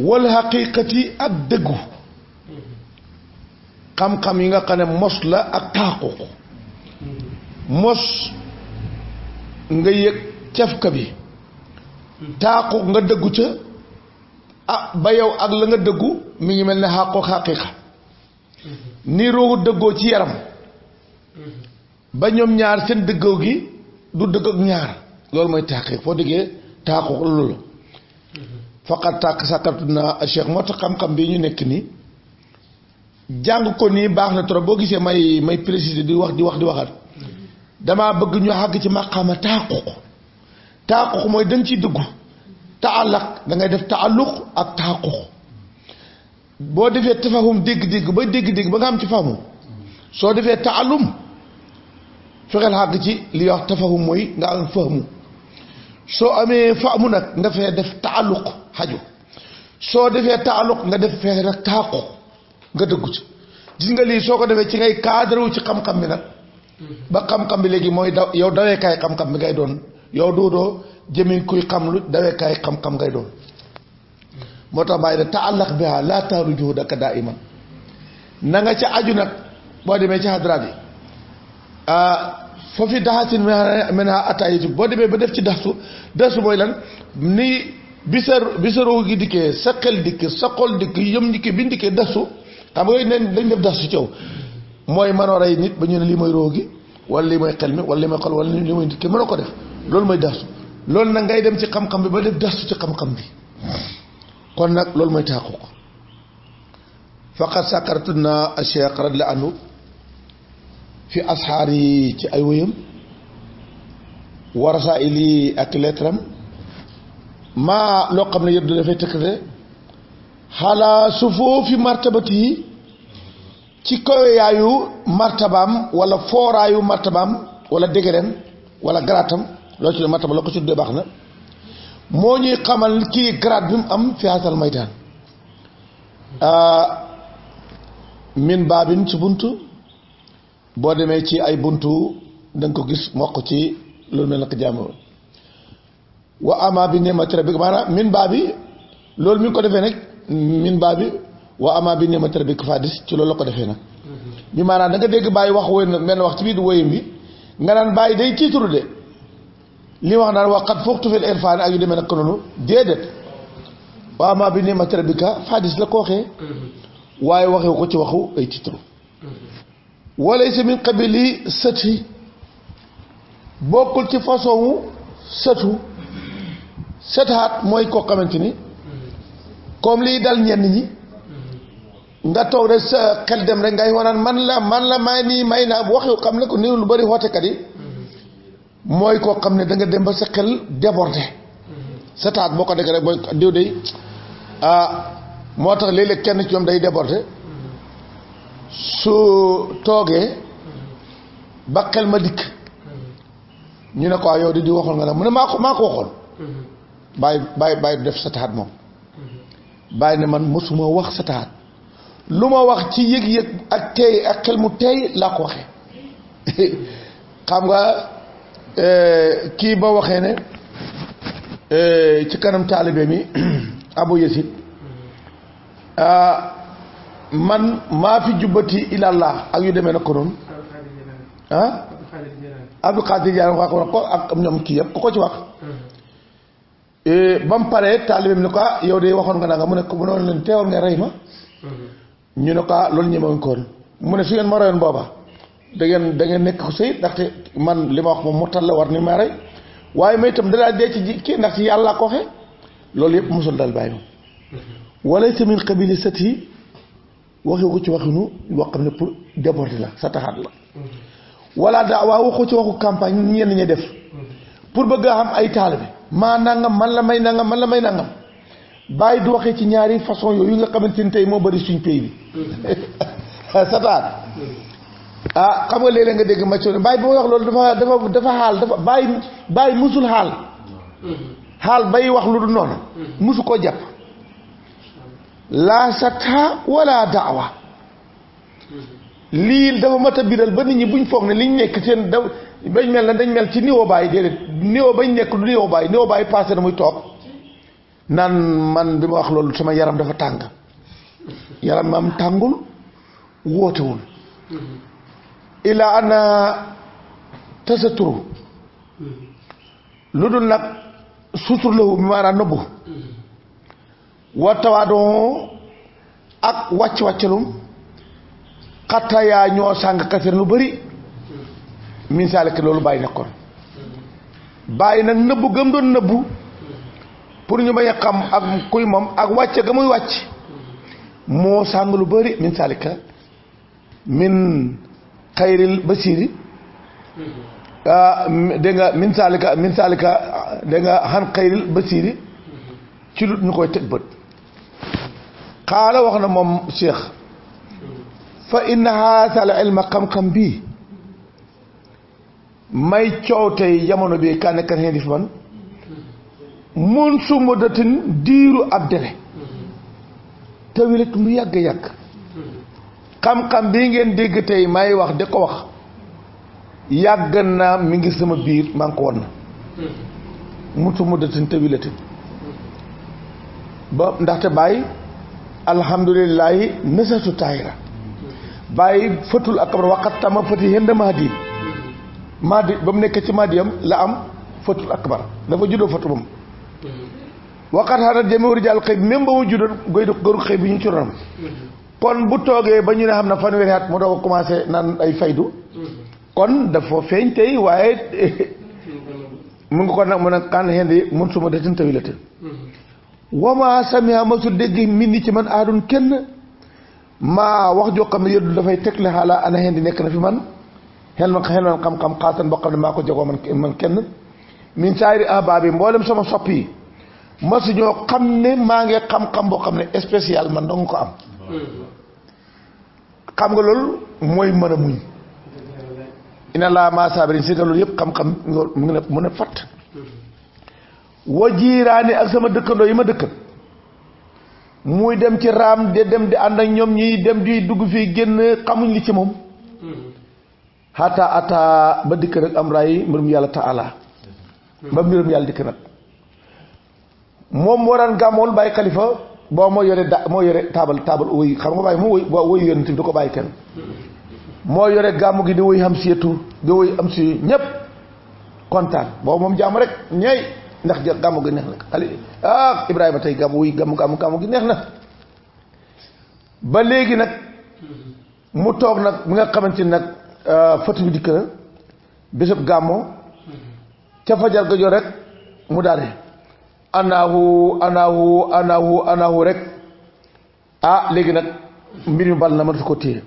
Speaker 1: wal xaqiiqati ak dëggu xam-xam yi nga xam ne mos la ak taaquq mos nga yëg cafka bi taaquq nga dëggu ca ba yow ak la nga dëggu mi ngi mel ne xàqook xaqiiqa ni roogu dëggoo ci yaram ba ñoom ñaar seen dëggoo gi du dëgg ak ñaar loolu mooy taaqiq foo déggee taaquq loolu la faqat tàkk sàkkartu na Cheikh moo tax xam-xam bi ñu nekk nii jàng ko nii baax na trop boo gisee may préciser di waxaat damaa bëgg ñu xàgg ci maqaama taaquq mooy da nga ciy dugg taallaq da ngay def taalluq ak taaquq boo defee tafahum dégg-dégg ba dégg-dégg ba nga am ci fahmu soo defee taallum fexeel xàgg ci li wax tafahum mooy nga am fahmu soo amee fahmu nag nga fee def taalluq xaju soo defee taalluq nga def fexe nag taaquq nga dëggu ci gis nga lii soo ko defee ci ngay cadre wu ci xam-xam bi nag ba xam-xam bi léegi mooy yow daweekaay xam-xam bi ngay doon yow doodoo jëmi kuy xam lu daweekaay xam-xam ngay doon moo tax bàyyi da taallaq biha laa taalu juhudaka daa iman na nga ca aju nag boo demee ci hadraat yi foofu daxasin men ha atayitu boo demee ba def ci daxsu mooy lan ni bi sa roo gi dikkee sa xel dikk sa xol dikk yëm dikk bi ndikkee daxsu xam nga neen dañ def daxsu ci caw mooy mënoo rey nit ba ñu ne lii mooy roo gi wala lii mooy xel mi wala lii mooy xol wala lii mooy ndikkee mënoo ko def loolu mooy daxsu loolu nag ngay dem ci xam-xam bi ba def daxsu ci xam-xam bi kon nag loolu mooy taaquq faqat sàkkartu na Cheikh radiyallahu anhu fi asxaar yi ci ay wëyam warasaa'il yi ak leetaram maa loo xam ne yëpp dafay tëkkate xalaa su foofi martabati yi ci kaweyaayu martabaam wala fooraayu martabaam wala dégereem wala garaatam loo ci martaba la ko ci dee baax na moo ñuy xamal kii grade bi mu am fi hasal maydaan min baabin ci buntu boo demee ci ay buntu danga ko gis mokk ci loolu mel na ko jàmm wa ama bi ni'mati rabbika maanaam min baabi loolu mi ngi ko defee nag min baabi wa ama bi ni'mati rabbika fadis ci loolu la ko defee nag bi maanaam da nga dégg bàyyi wax woy na benn wax ci biir woyam bi nga naan bàyyi day tiituru de li wax naan waqat fuxtu fil irfaan ak yu demee nag noonu déedéet waaw maa bi ni'mati rabbika fadis la ko waxee waaye waxewu ko ci waxu ay tiituru walaysa min qabili sëti bokkul ci façon wu sëtu sëtaat mooy koo xamante ni comme lii dal ñenn ñi nga toog rek sa xel dem rek ngay wanaan man la may nii may naa wax yoo xam ne ko nii lu bari wootekat yi mooy koo xam ne da nga dem ba sa xel débordé sëtaat boo ko dégg rek mooy diw day moo tax léeg-léeg kenn ci ñoom day débordé su toogee ba xel ma dikk ñu ne ko yow di waxoon nga nag mu ne maa ko waxoon bàyyi def sëtaat moom bàyyi ne man mosuma wax sëtaat lu ma wax ci yëg-yëg ak teey ak xel mu teey laa ko waxee xam nga kii ba waxee ne ci kanam taalibe mi Abu Yasid man maa fi jubbati ilallah ak yu demee na ko noonu Abdou Khadir Diagne wax ko ak ñoom kii yëpp ku ko ci wax ba mu paree taalibe mi ne ko yow de waxoon nga naa nga mu ne ko bu noonu leen teewoon nga rey ma ñu ne ko loolu ñemewuñ ko woon mu ne su ngeen ma reyoon booba da ngeen nekk ko sëy ndaxte man li ma wax moom mottal la war ni ma rey waaye may itam danaa dee ci kii ndax ci yàlla ko waxee loolu yëpp mosul dal bàyyi moom wala tamit qabili sët yi waxee ko ci waxinu boo xam ne pour déborder la sa taxaat la wala daa waa waxoo ci waxu campagne ñenn ñi def pour bëgg a xam ay taalibe maa nangam man la may nangam bàyyi du waxee ci ñaari façon yooyu nga xamante ni tey moo bëri suñ pays bi sataat xam nga léeg-léeg nga dégg ma ci bàyyi ba ma wax loolu dafa xaal dafa bàyyi musul xaal bay wax lu du noonu musu koo jàpp laa sata wala daawa lii dafa mat a biral ba nit ñi buñ foog ne liñ nekk seen bañ mel na dañ mel ci niveau bàyyi déedéet niveau bañ nekk du niveau bàyyi passé na muy toog naan man bi ma wax loolu sama yaram dafa tàng yaram maam tàngul wootewul ilaa ana tasaturu lu dul nag sutur lahu bi maanaam nëbbu wa tawaadoo ak wàcc-wàccalum xatta yaa ñoo sàng kasir lu bëri misaal ke loolu bàyyi nekkoon bàyyi nag nëbbu gëm doon nëbbu pour ñu bañ a xam ak kuy moom ak wàcce ga muy wàcc moo sàng lu bëri min salika min xayril basiri dégg nga min salika dégg nga xan xayril basiri ci lu ñu koy teg bët xaala wax na moom Cheikh fa inna haasal ilma xam-xam bii may coow tey jamono bi ka nekkan xeen di fi man mun suma datin diiru ab dele tawilet mu yàgg-yàgg xam-xam bii ngeen dégg tey may wax di ko wax yàgg naa mi ngi sama biir maa ngi ko won na mun suma datin tawiletin ba ndaxte bàyyi alhamdulillahi nasatu taayira bàyyi fëtul akabar waxat tama fëti henda mahdi ba mu nekk ci mahdiyam la am fëtul akbar dafa juddoo fëtu bam waxat xanaa jëmewari jàll xëy bi même ba mu juddoo góoru xëy bi ñu ci ronam kon bu toogee ba ñu ne xam na fanweeri at mu doog a commencé naan ay faydu kon dafa feeñ tey waaye mu ngi ko nag mu ne kan hendi mun suma datin tawilate wama samia masu dégg min ni ci man aadun kenn maa wax joo xam ne yëddu dafay tegle xaala ana hendi nekk na fi man xel man xam-xam xaasan boo xam ne maa ko jagoo man kenn min saayiri ahbaab yi mboolem sama sopp yi masu ñoo xam ne maa ngi xam-xam boo xam ne spécial man danga ko am xam nga loolu mooy mën a muñ ina laa maa saabiriin si loolu yëpp xam-xam mu ngi ne mën a fatt wa jiiraani ak sama dëkkandoo yi ma dëkkat muy dem ci raam de dem di ànd ak ñoom ñuy dem di dugg fii génn xamuñ li ci moom ata ba dikk nag am raay mbirum yàlla taala ba mbirum yàlla dikk nag moom moo daan gàmmool bàyyi xalifa boo moo yore taabal woy xam nga bàyyi moo woy yonent bi du ko bàyyi kenn moo yore gàmmu gi di woy xam siyatu di woy am si ñëpp kontaan boobu moom jàmm rek ñeey ndax gàmmu gi neex na xale Ibrahima tey gàmmu wuy gàmmu gi neex na ba léegi nag mu toog nag mi nga xamante ni nag fatu bi dikk na bésëb gàmmoo ca fajar ga jot rek mu daane anaahu rek léegi nag mbir mi bal na ma daf ko téye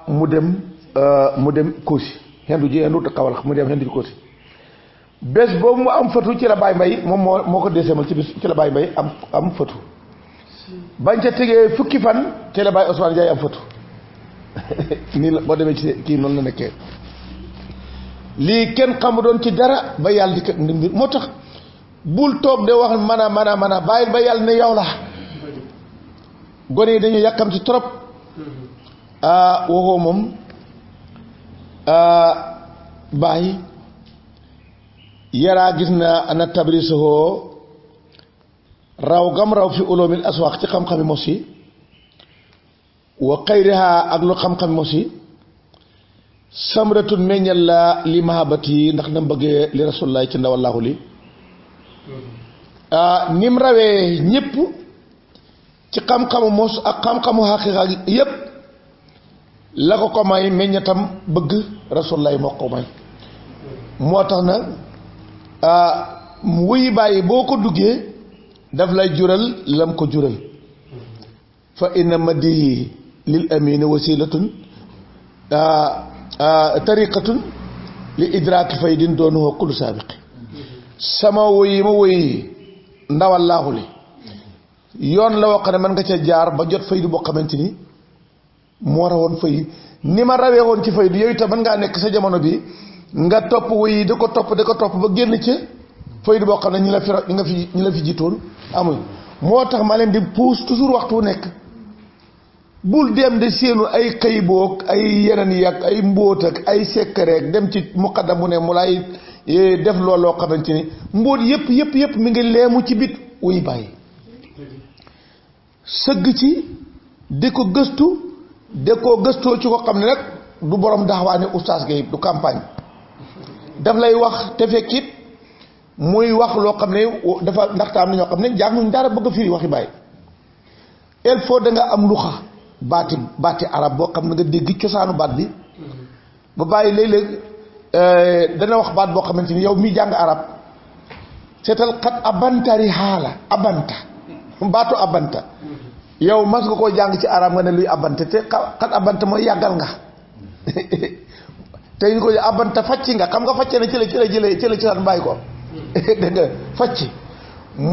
Speaker 1: mu dem Koosi xendu ji xendu Kawlax mu dem xendu ji Koosi bés boobu mu am fatu ci la Baye Mbaye moom moo ko désemal ci bés ci la Baye Mbaye am fatu bañ ca tegee fukki fan ci la Baye Ousmane Ndiaye am fatu nii la boo demee ci kii noonu la nekkee lii kenn xamu doon ci dara ba yàlla di ko mbir moo tax bul toog de wax mana bàyyil ba yàlla ne yow la gone yi dañu yàkkam ci trop waxoo moom bàyyi yaraa gis na ana tabrisohoo raw gam raw fi ulumil aswaq ci xam-xami mos yi wa xayriha ak lu xam-xami mos yi samratun meññal la li mahabati ndax na bëggee li rasulullah ci ndawallaahu li nim rawee ñépp ci xam-xamu mos ak xam-xamu xaqiqa yépp la ko may meññatam bëgg rasulullah moo ko may moo tax nag wuy bàyyi boo ko duggee daf lay jural lam ko jural fa inna madihi lil amini wasilatun tariqatun li idraaki faydin doonuhu kullu saabiqi sama woyi ma woyi ndawallaahu li yoon la wax ne mën nga ca jaar ba jot faydu boo xamante ni moo rawoon fay ni ma rawee woon ci faydu yooyu tam mën ngaa nekk sa jamono bi nga topp woyi di ko topp ba génn ca faydu boo xam ne ñi la fi jiitoon amul moo tax ma leen di puus toujours waxtu nekk bul dem de seenu ay xëyboog ay yeneen yàgg ay mbóot ak ay sekkareek dem ci muqaddam mu ne mu lay def looloo xamante ni mbóot yëpp mi ngi leemu ci bit wuy bàyyi sëgg ci di ko gëstoo ci ko xam ne nag du borom daxwaane oustaz gay du campagne daf lay wax te fekkit muy wax loo xam ne dafa ndaxte am na ñoo xam ne jànguñ dara bëgg a firi waxi bàyyi il faut da nga am luxa baati arab boo xam ne nga dégg cosaanu baat bi ba bàyyi léeg-léeg dana wax baat boo xamante ni yow mi jàng arab seetal xat abantari xaala abanta baatu abanta yow mas nga koo jàng ci arab nga ne luy abanta te xat abanta mooy yàggal nga te ñu ko abanta facci nga xam nga facce na ci la jële cosaan bàyyi ko dégg nga facc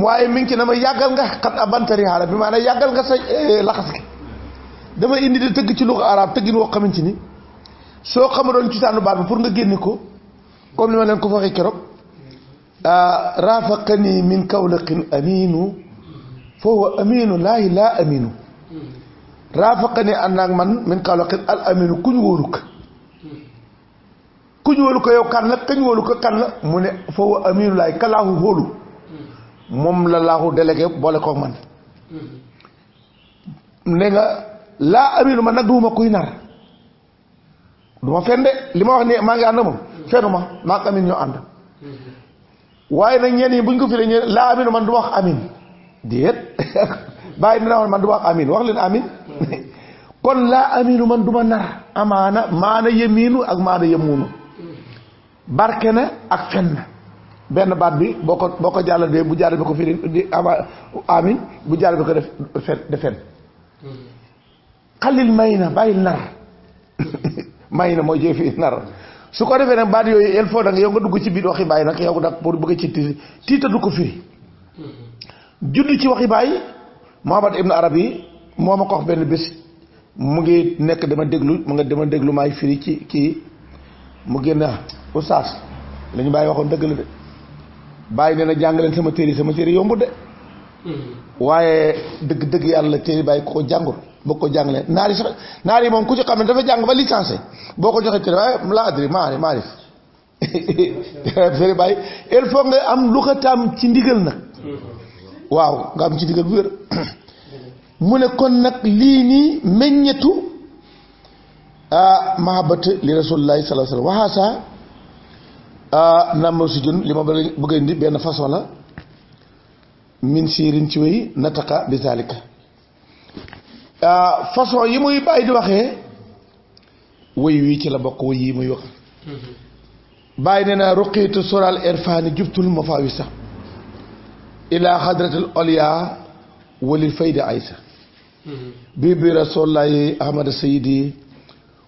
Speaker 1: waaye mi ngi ci na ma yàggal nga xat abantari xaala bi maanaam yàggal nga sa laxas gi dafa indi di tëgg ci luxa arab tëggin woo xamante ni soo xamadoon ci sànnu baat bi pour nga génne ko comme ni ma leen ko waxee keroog rafaqani min kawlaqin aminu fa huwa aminu laahi laa aminu rafaqani ànd ak man min kawlaqin al aminu kuñ wóolu ko yow kan la kañ wóolu ko kan la mu ne fa huwa aminu laahi ka laahu wóolu moom la laahu délégué boole koog man ne nga laa aminu man nag duuma kuy nar duma fen de li ma wax ne maa ngi ànd moom fenu ma maa ngi amin ñoo ànd waaye nag ñenn yi buñ ko firee ñeen laa aminu man du ma wax amin déet bàyyi dina wax man du ma wax amin wax leen amin kon laa aminu man du ma nar amaana maana yemiinu ak maana yemuunu barke na ak fen na benn baat bi boo ko jàllal de bu jàll bi ko firi di amin bu jàll bi ko def fen xalil may na bàyyil nar may na mooy jëfi nar su ko defee nag baat yooyu il faut da nga yow nga dugg ci biir waxi bàyyi nag yow nag pour bëgg ci tiita du ko firi judd ci waxi bàyyi Muhammad ibn Arabi moo ma ko wax benn bés mu ngi nekk dama déglu maay firi ci kii mu génn oustaz la ñu bàyyi waxoon dëgg la de bàyyi nee na jàng leen sama téere yombut de waaye dëgg yàlla téere bàyyi ko jàngul boo ko jàngalee naar yi moom ku ci xam ne dafa jàng ba licencié boo ko joxee téere waaye laa adri maarif téere bàyyi il faut nga am lu ko tam ci ndigal nag waaw nga am ci ndigal bu wér mu ne kon nag lii nii meññetu mahabbati li rasulillahi sallallahu alayhi wa sallam waxaasa namma si jun li ma bëgg a indi benn façon la min siirin ci wéy nataka bi zalika façon yi muy bàyyi di waxee wéy wii ci la bokk wéy yi muy wax bàyyi nee na ruqiitu soral irfaani jubtul mafawisa ila hadratil oliya walil fayda aysa bi rasulullahi ahmad sayidi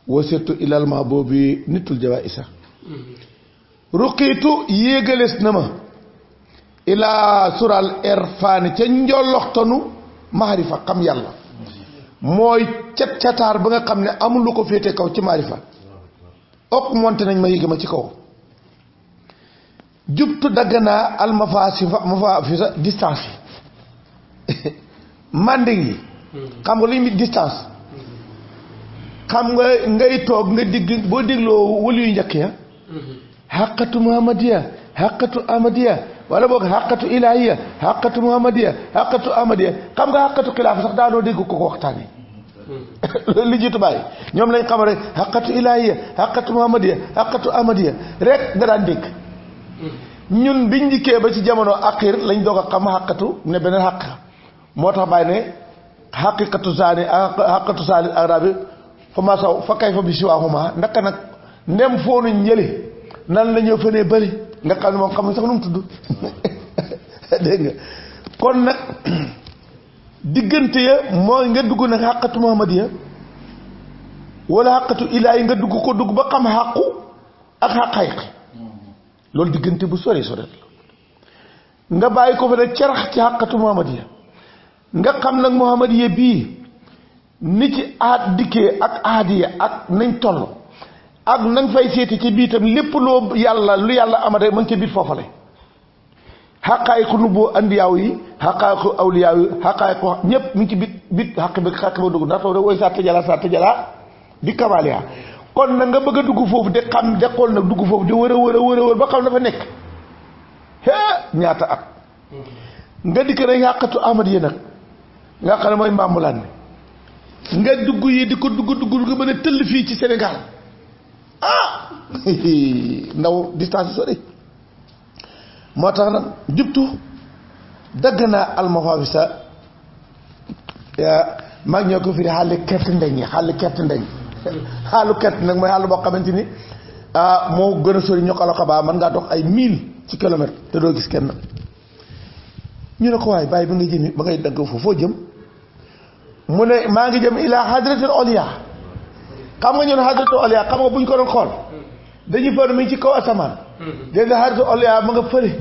Speaker 1: wasirtu ilal ma boobi nitul jawa isa ruqiitu yéegalees na ma ilaa sural irfaani ca njolloxtanu maarifa xam yàlla mooy cataar ba nga xam ne amul lu ko féete kaw ci maarifa ok monte nañ ma yéege ma ci kaw jubtu dagg naa almafasa distance yi manding yi xam nga lu ñu distance xam nga ngay toog nga digg boo dégloo wëlu yu njëkk ya xaqatu muhammadiya xaqatu amadiya wala boog xaqatu ilahiya xaqatu muhammadiya xaqatu amadiya xam nga xaqatu xilaafa sax daanoo dégg ko waxtaane li jiitu bàyyi ñoom lañ xam rek xaqatu ilahiya xaqatu muhammadiya xaqatu amadiya rek nga daan dégg ñun biñ dikkee ba ci jamono akir lañ doog a xam xaqatu ne beneen xaq moo tax bàyyi ne xaqiqatu saani xaqatu saani arabi fa ma saw fa kay fa bi siwaahuma ndaka nag ndem foonu ñële nan la ñëw fenee bëri nga xam ne moom xam ne sax nu mu tudd dégg nga kon nag diggante ya mooy nga dugg nag xàqatu muhammadiya wala xàqatu ilaahi nga dugg ko dugg ba xam xàqu ak xàqayqi loolu diggante bu sore sore nga bàyyi ko fa nag cerax ci xàqatu muhammadiya nga xam nag muhammadiya bii ni ci aat dikkee ak aadiya ak nañ toll ak nañ fay seeti ci biitam lépp loo yàlla lu yàlla amate mën ca biit foofale xaqaayiqu nubboo andiyaaw yi xaqaayiqu awliyaaw yi xaqaayiqu ñëpp mu ngi ci bit xaq ba dugg ndax taw woy sa tëjalaa di kamaliya kon nag nga bëgg a dugg foofu de xam de xool nag dugg foofu di wër a wër ba xam dafa nekk ñaata at nga dikk nag xàqatu ahmad yi nag nga xam ne mooy mbambulaan bi nga dugg yi di ko dugg nga mën a tëll fii ci Sénégal ndaw distance yi sori moo tax nag jubtu dagg naa almafawisa mag ñoo ko firi xaali kert ndeñ yi xaali kert ndeñ xaalu kert nag mooy xaalu boo xamante ni moo gën a sori ñoo ko la xabaa mën ngaa dox ay 1000 ci kilomètre te doo gis kenn ñu ne ko waaye bàyyi ba ngay jëmi ba ngay dagg foofu foo jëm mu ne maa ngi jëm ilaa hadratul oliya xam nga ñun hadratul oliya xam nga bu ñu ko doon xool dañuy fër mi ci kaw asamaan dégg nga hadratul oliya ma nga fële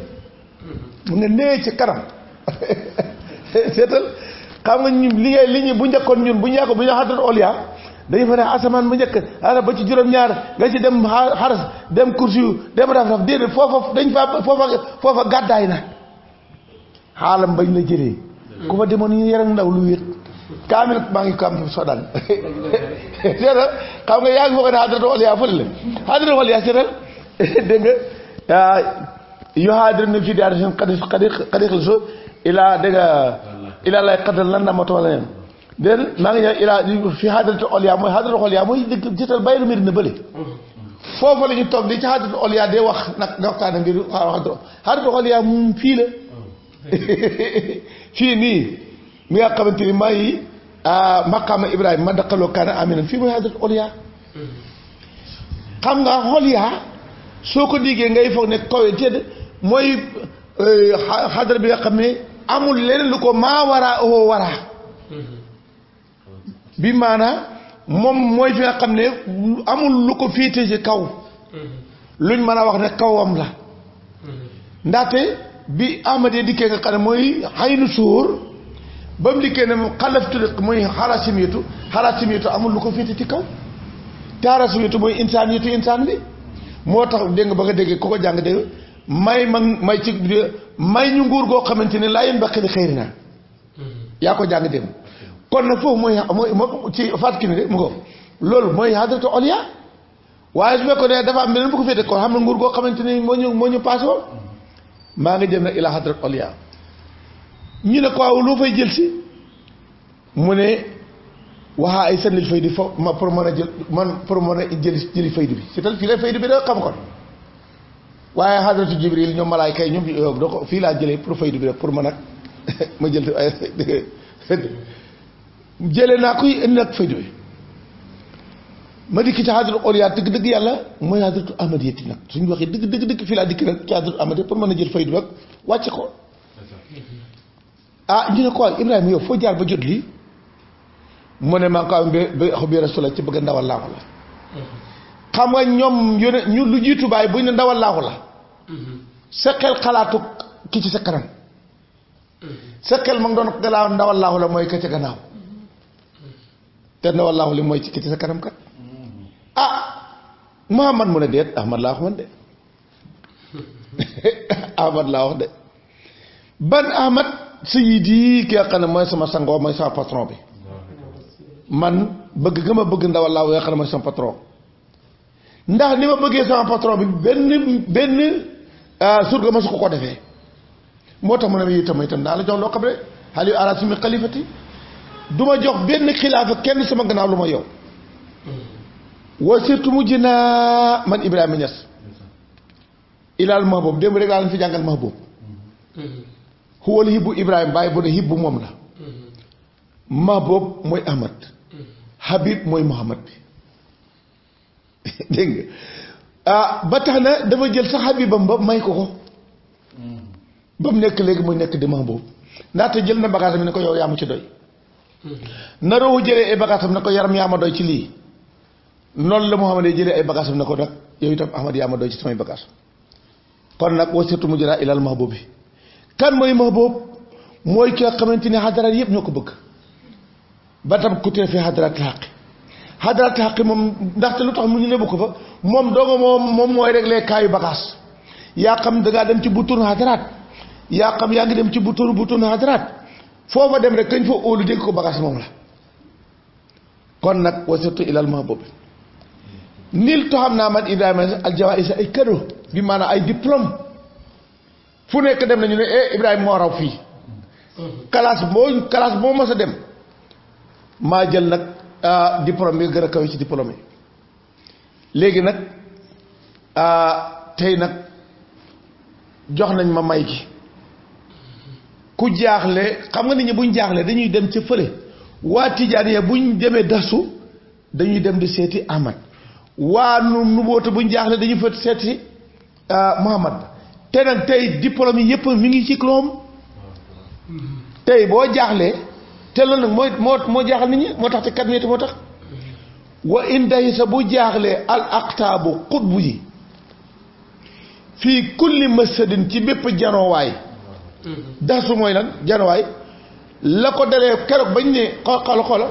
Speaker 1: mu nga nee ci kanam seetal xam nga ñu li ñu bu njëkkoon ñun bu ñu yàgg bu ñu hadratul oliya dañuy fa ne asamaan bu njëkk ara ba ci juróom-ñaar nga ci dem xaras dem kursi yu dem raf-raf déedéet foofa dañ foofa gàddaay na xaalam bañ la jëlee ku fa demoon ñu yaram ndaw lu wéet kaamil maa ngi kam Soodaan seetal xam nga yaa ngi foog ne hadratul oliya fële la hadratul oliya seetal dégg nga yu haadira na fii daal xadix la so ilaa dégg nga ilaa lay xaddal lan na ma tool leen dégg maa ngi ñëw ilaa fi hadratul oliya mooy dëgg seetal bàyyi lu mbir na bële foofu la ñu toog di ci hadratul oliya dee wax nag nga waxtaan ngir hadratul oliya fii la fii nii mi nga xamante ni may maqaama Ibrahima ma daqaloo kaana aminan fii mooy hadratul oliya xam nga oliya soo ko diggee ngay foog ne kawe tedd mooy xadra bi nga xam ne amul leneen lu ko maa waraa oo waraa bi maanaa moom mooy fi nga xam ne amul lu ko féete ci kaw luñ mën a wax ne kawam la ndaxte bi Ahmad dikkee nga xam ne mooy xaynu suur ba mu dikkee ne xalaftu mooy xarasimiyatu amul lu ko féete ci kaw te xarasimiyatu mooy insaan bi moo tax dégg nga ba nga déggee ku ko jàng dégg may ñu nguur goo xamante ne laa yéen baqi li xëyri naa yaa ko jàng dégg kon nag foofu mooy ci faat ki ni de mu ko loolu mooy hadratu oliya waaye su fekkoon ne dafa am beneen bu ko féete kon xam na nguur goo xamante ni moo ñu passé woon maa ngi jëm nag ila hadratu oliya ñu ne ko waaw loo fay jël si mu ne waxaa ay sànnil faydu fa ma pour mën a jël man pour mën a jëli faydu bi si tal fii la faydu bi da xam kon waaye hadratu jibril ñoom malaayka yi ñoom doo ko fii laa jëlee pour faydu bi rek pour mën a ma jël jëlee naa koy indi nag faydu bi ma dikk ci hadratu oliya dëgg-dëgg yàlla mooy hadratu ahmadiyati nag suñu waxee dëgg fii laa dikk nag ci hadratu ahmadiyati pour mën a jël faydu bi rek wàcce ko ñu ne ko Ibrahima yow foo jaar ba jot lii mu ne maa ngi ko am ba bi rasul ci bëgg ndawal laaxu la xam nga ñoom ñu lu jiitu bàyyi buñ ne ndawal laaxu la sa xel xalaatu ki ci sa kanam sa xel ma ngi doon galaaw ndawal laaxu la mooy ka ca gannaaw te ndawal laaxu li mooy ci ki ci sa kanam kat Muhammad mu ne déet Ahmad laa wax man de Ahmad laa wax de ban Ahmad sayyidi ki nga xam ne mooy sama sangoo mooy sama patron bi man bëgg nga ma bëgg ndawal laa nga xam ne mooy sama patron ndax ni ma bëggee sama patron bi benn surga ma su ko defee moo tax mu ne itam naa la jox loo xam ne xaal yu ara sumi xalifati du ma jox benn xilaafa kenn sama gannaaw lu ma yow wa surtout mujj naa man Ibrahima Niass ilaal mahbub démb rek laa leen fi jàngal mahbub xuwal hibbu Ibrahima bàyyi bu ne hibbu moom la mahbub mooy Ahmad Habib mooy Muhammad bi dégg nga ba tax na dafa jël sax Habibam ba may ko ba mu nekk léegi muy nekk di mahbub ndaxte jël na bagaasam bi ne ko yow yaa ma ci doy na roowu jëlee ay bagaasam ne ko yaram yaa ma doy ci lii noonu la Muhammad jëlee ay bagaasam ne ko nag yow itam Ahmad yaa ma doy ci samay bagaas kon nag wasirtu mu jëraa ilal mahbub bi kan mooy mahbub mooy ki nga xamante ni xadaraat yëpp ñoo ko bëgg ba tam ku tee fi xadaraat xaqi moom ndaxte lu tax mu ñu nebu ko fa moom doonga moom mooy réglé kaayu bagaas yaa xam dangaa dem ci butun xadaraat yaa xam yaa ngi dem ci butun xadaraat foofa dem rek kañ fa óolu dégg ko bagaas moom la kon nag wasirtu ilal mahbub bi nil to xam naa man Ibrahima aljawaïs ay cadeau bi maanaam ay diplôme fu nekk dem nañu ne Ibrahima moo raw fii classe boo mos a dem maa jël nag diplôme bi gën a kawe ci diplôme yi léegi nag tey nag jox nañ ma may gi ku jaaxle xam nga nit ñi buñ jaaxle dañuy dem ci fële waa Tijaaniya buñ demee dasu dañuy dem di seeti Ahmad waa nu boote buñ jaaxle dañuy fa seeti Muhammad te nag tey diplôme yi yëpp mi ngi ci loom tey boo jaaxlee te loolu nag moo jaaxal nit ñi moo tax te kat meeti moo tax wa indahi sa bu jaaxlee al aqtaabu xutbu yi fii kulli masadin ci bépp janoowaay dasu mooy lan janoowaay la ko dalee keroog bañ ne xoola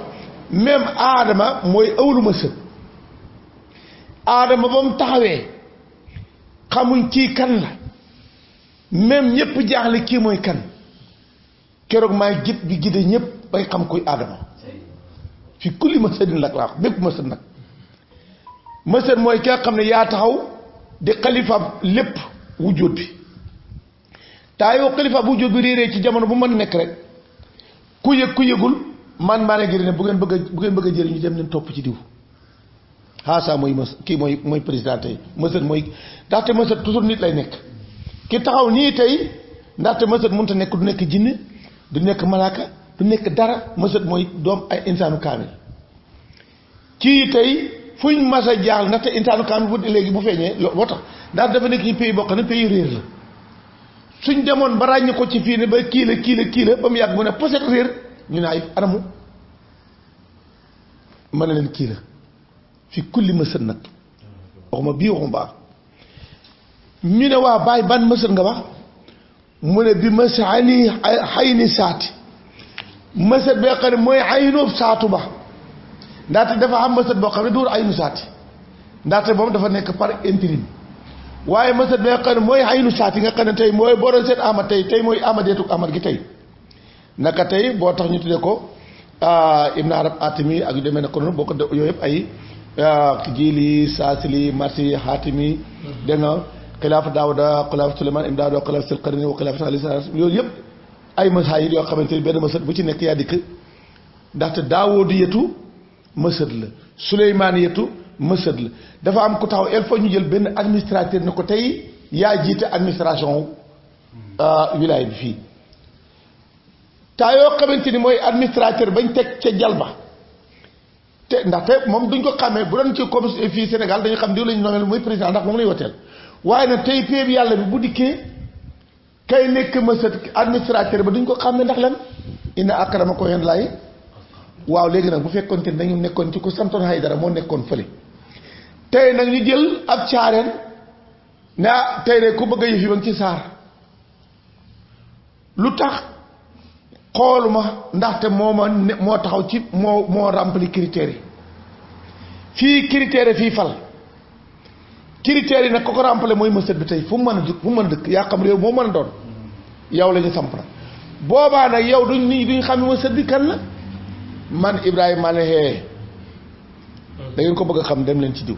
Speaker 1: même aadama mooy ëwlu masad aadama ba mu taxawee xamuñ kii kan la même ñëpp jaaxle kii mooy kan keroog maay gid bi gide ñëpp bay xam kuy aadama fi kulli masadin lak laa wax bépp masad nag masad mooy ki nga xam ne yaa taxaw di xalifaam lépp wujjóot bi taa yow xalifaam wujjóot bi réeree ci jamono bu mën nekk rek ku yëg ku yëgul man maa ne gën ne bu ngeen bëgg a jëriñu dem leen topp ci diw xaasa mooy kii mooy président tey masad mooy ndaxte masad toujours nit lay nekk ki taxaw nii tey ndaxte masad mënut a nekk du nekk jinne du nekk malaaka du nekk dara masad mooy doom ay insaanu kaamil kii tey fuñ mas a jaaxle ndaxte insaanu kaamil bu léegi bu feeñee boo tax ndax dafa nekk ci pays boo xam ne pays réer la suñ demoon ba ràññi ko ci fii ne ba kii la ba mu yàgg mu ne poset réer ñu ne ay anamu mën na leen kii la fi kulli masad nag waxuma bii waxuma baax ñu ne waa bàyyi ban masad nga wax mu ne bi masani xay ni saati masad boo xam ne mooy aynoob saatu ba ndaxte dafa am masad boo xam ne duur aynu saati ndaxte moom dafa nekk par intérim waaye masad boo xam ne mooy aynu saati nga xam ne tey mooy boo doon seet Ahmad tey mooy Ahmadeetuk Ahmad gi tey naka tey boo tax ñu tuddee ko Ibn Arab Atimi ak yu demee ne ko noonu boo ko yooyu yëpp ay Jiili Saasili Marsi Xaatimi dégg nga xilaafa Daawuda xilaafa Suleymaan ibn Daawuda xilaafa Sulqarni wa xilaafa Ali yooyu yëpp ay masaayid yoo xamante ni benn masad bu ci nekk yaa dikk ndaxte Daawudiyatu mësët la suleymaaniyatu mësët la dafa am ku taxaw il faut ñu jël benn administrateur ne ko tey yaa jiite administration wilaya bi fii taa yoo xamante ni mooy administrateur bañ teg ca jalba te ndaxte moom duñ ko xàmmee bu doon ci commission fii Sénégal dañu xam diw lañu nommé mooy président ndax moom lañu woteel waaye nag tey péeb yàlla bi bu dikkee kay nekk mësët administrateur ba duñ ko xàmmee ndax lan inna akramakum indallaahi waaw léegi nag bu fekkoon te dañu nekkoon ci ku santoon Haydara moo nekkoon fële tey nag ñu jël ab caareen ne tey de ku bëgg a yëf yi ba nga ci saar lu tax xooluma ndaxte moo taxaw ci moo rempli critères yi fii critères yi fii fal critères yi nag ko ko rempli mooy mësët bi tey fu mu mën a dëkk yaa xam réew moo mën a doon yow la ñu samp na boobaa nag yow duñ xam ne mësët bi kan la man Ibrahima ne hee da ngeen ko bëgg a xam dem leen ci diw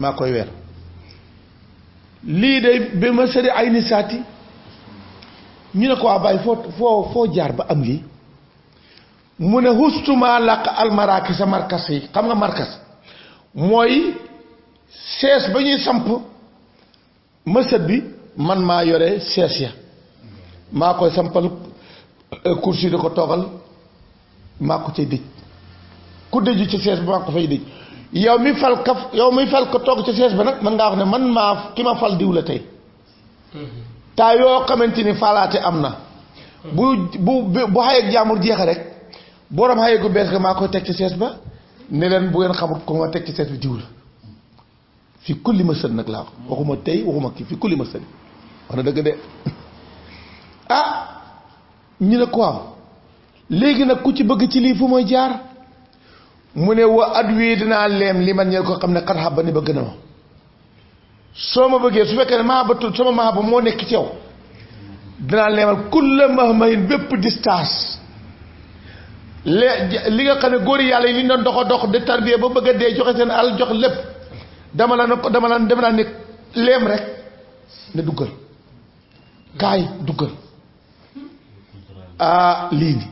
Speaker 1: maa koy weer lii de ba ma sëri ay ni saati ñu ne ko waa bàyyi foo jaar ba am lii mu ne hustuma làq almaraki sa markas yi xam nga markas mooy sees ba ñuy samp mësët bi man maa yore sees ya maa koy sampal kursi di ko toogal maa ko cay dëj ku dëju ci sees ba maa ko fay dëj yow mi fal ko toog ci sees ba nag man ngaa wax ne man maa ki ma fal diw la tey taa yoo xamante ni falaate am na bu xayeeg jaamur jeexe rek borom xayeegu bees ga maa koy teg ci sees ba ne leen bu ngeen xamut ko ma teg ci sees bi diw la fi kulli ma sën nag laa waxuma tey waxuma kii fi kulli ma sën wax na dëgg de ñu ne ko waaw léegi nag ku ci bëgg ci lii fu mooy jaar mu ne wa at wii dinaa leem li man ñeen ko xam ne xat xabba ni bëgg na ma soo ma bëggee su fekkee ne mahabatu sama mahaba moo nekk ci yow dinaa leemal kulla mahmahin bépp distance li nga xam ne góor yàlla yi li ñu doon dox de tarbiya ba bëgg a dee joxe seen alal jox lépp dama la ne leem rek ne duggal kaay duggal lii ni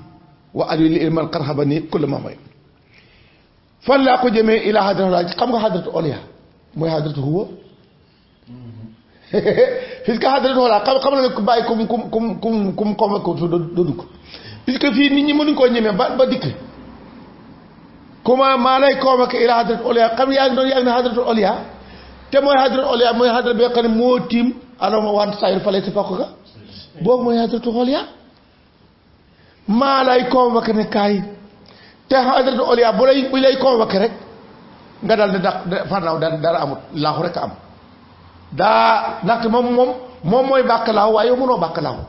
Speaker 1: wa at wi li man xat xabba ni kulla mahmahin fan laa ko jëmee ila hadratu xam nga hadratu oliya mooy hadratu huwa puisque hadratu oliya xam na ne ku bàyyi kum convaincre doo dugg puisque fii nit ñi mënuñ koo ñemee ba dikk comment maa lay convaincre ila hadratu oliya xam yaa ngi ne hadratu oliya te mooy hadratu oliya mooy hadrat bi nga xam ne moo tiim alama waan sayir fale si fokk ga boobu mooy hadratu oliya maa lay convaincre ne kaay te hadratu oliya bu lay convoqué rek nga dal ne farnaaw dara amut laaxu rek a am daa ndaxte moom mooy bàkk laaxu waaye yow mënoo bàkk laaxu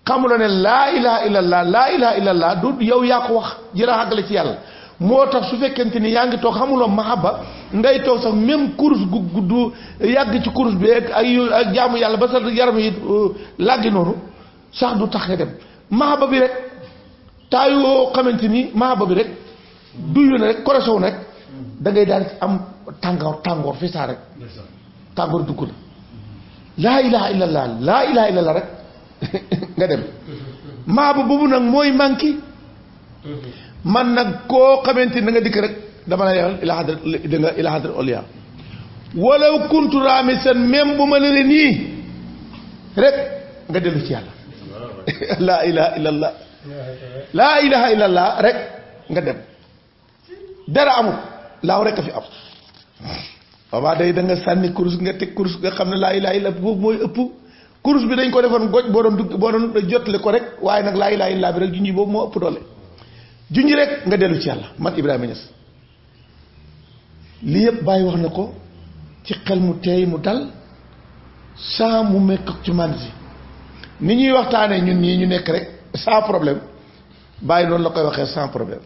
Speaker 1: xamula ne laa ilaha illallah du yow yaa ko wax jëra àggale ci yàlla moo tax su fekkente ni yaa ngi toog xamuloo mahaba ngay toog sax même course gu du yàgg ci course bi ak jaamu yàlla ba sa yaram yi làggi noonu sax du tax nga dem mahaba bi rek taa yoo xamante ni mahaba bi rek duyu na rek koresow na rek da ngay daal am tàngoor fi saa rek tàngoor dugg la laa ilaha illallah rek nga dem mahaba boobu nag mooy manqué man nag koo xamante ni da nga dikk rek dama la yewal ila hadrat oliya walaw kuntu ramisan même bu ma ne nii rek nga dellu ci yàlla laa ilaha illallah rek nga dem dara amul laaw rek a fi am waawaa day da nga sànni kurus nga teg kurus nga xam ne laa ilaha illallah boobu mooy ëpp kurus bi dañ ko defoon goj boo doon jotle ko rek waaye nag laa ilaha illallah bi rek junj boobu moo ëpp doole junj rek nga dellu ci yàlla man Ibrahima Niass lii yëpp bàyyi wax na ko ci xel mu teey mu dal sans mu mekk ci mandi ni ñuy waxtaanee ñun ñii ñu nekk rek sans problème bàyyi noonu la koy waxee sans problème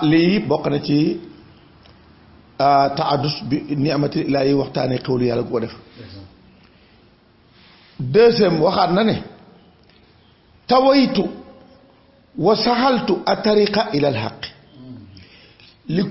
Speaker 1: lii bokk na ci taadus bi ni amati laa yi waxtaanee xewlu yàlla gu ko def deuxième waxaat na ne tawaytu wa saxaltu a tariqa ila al xaq li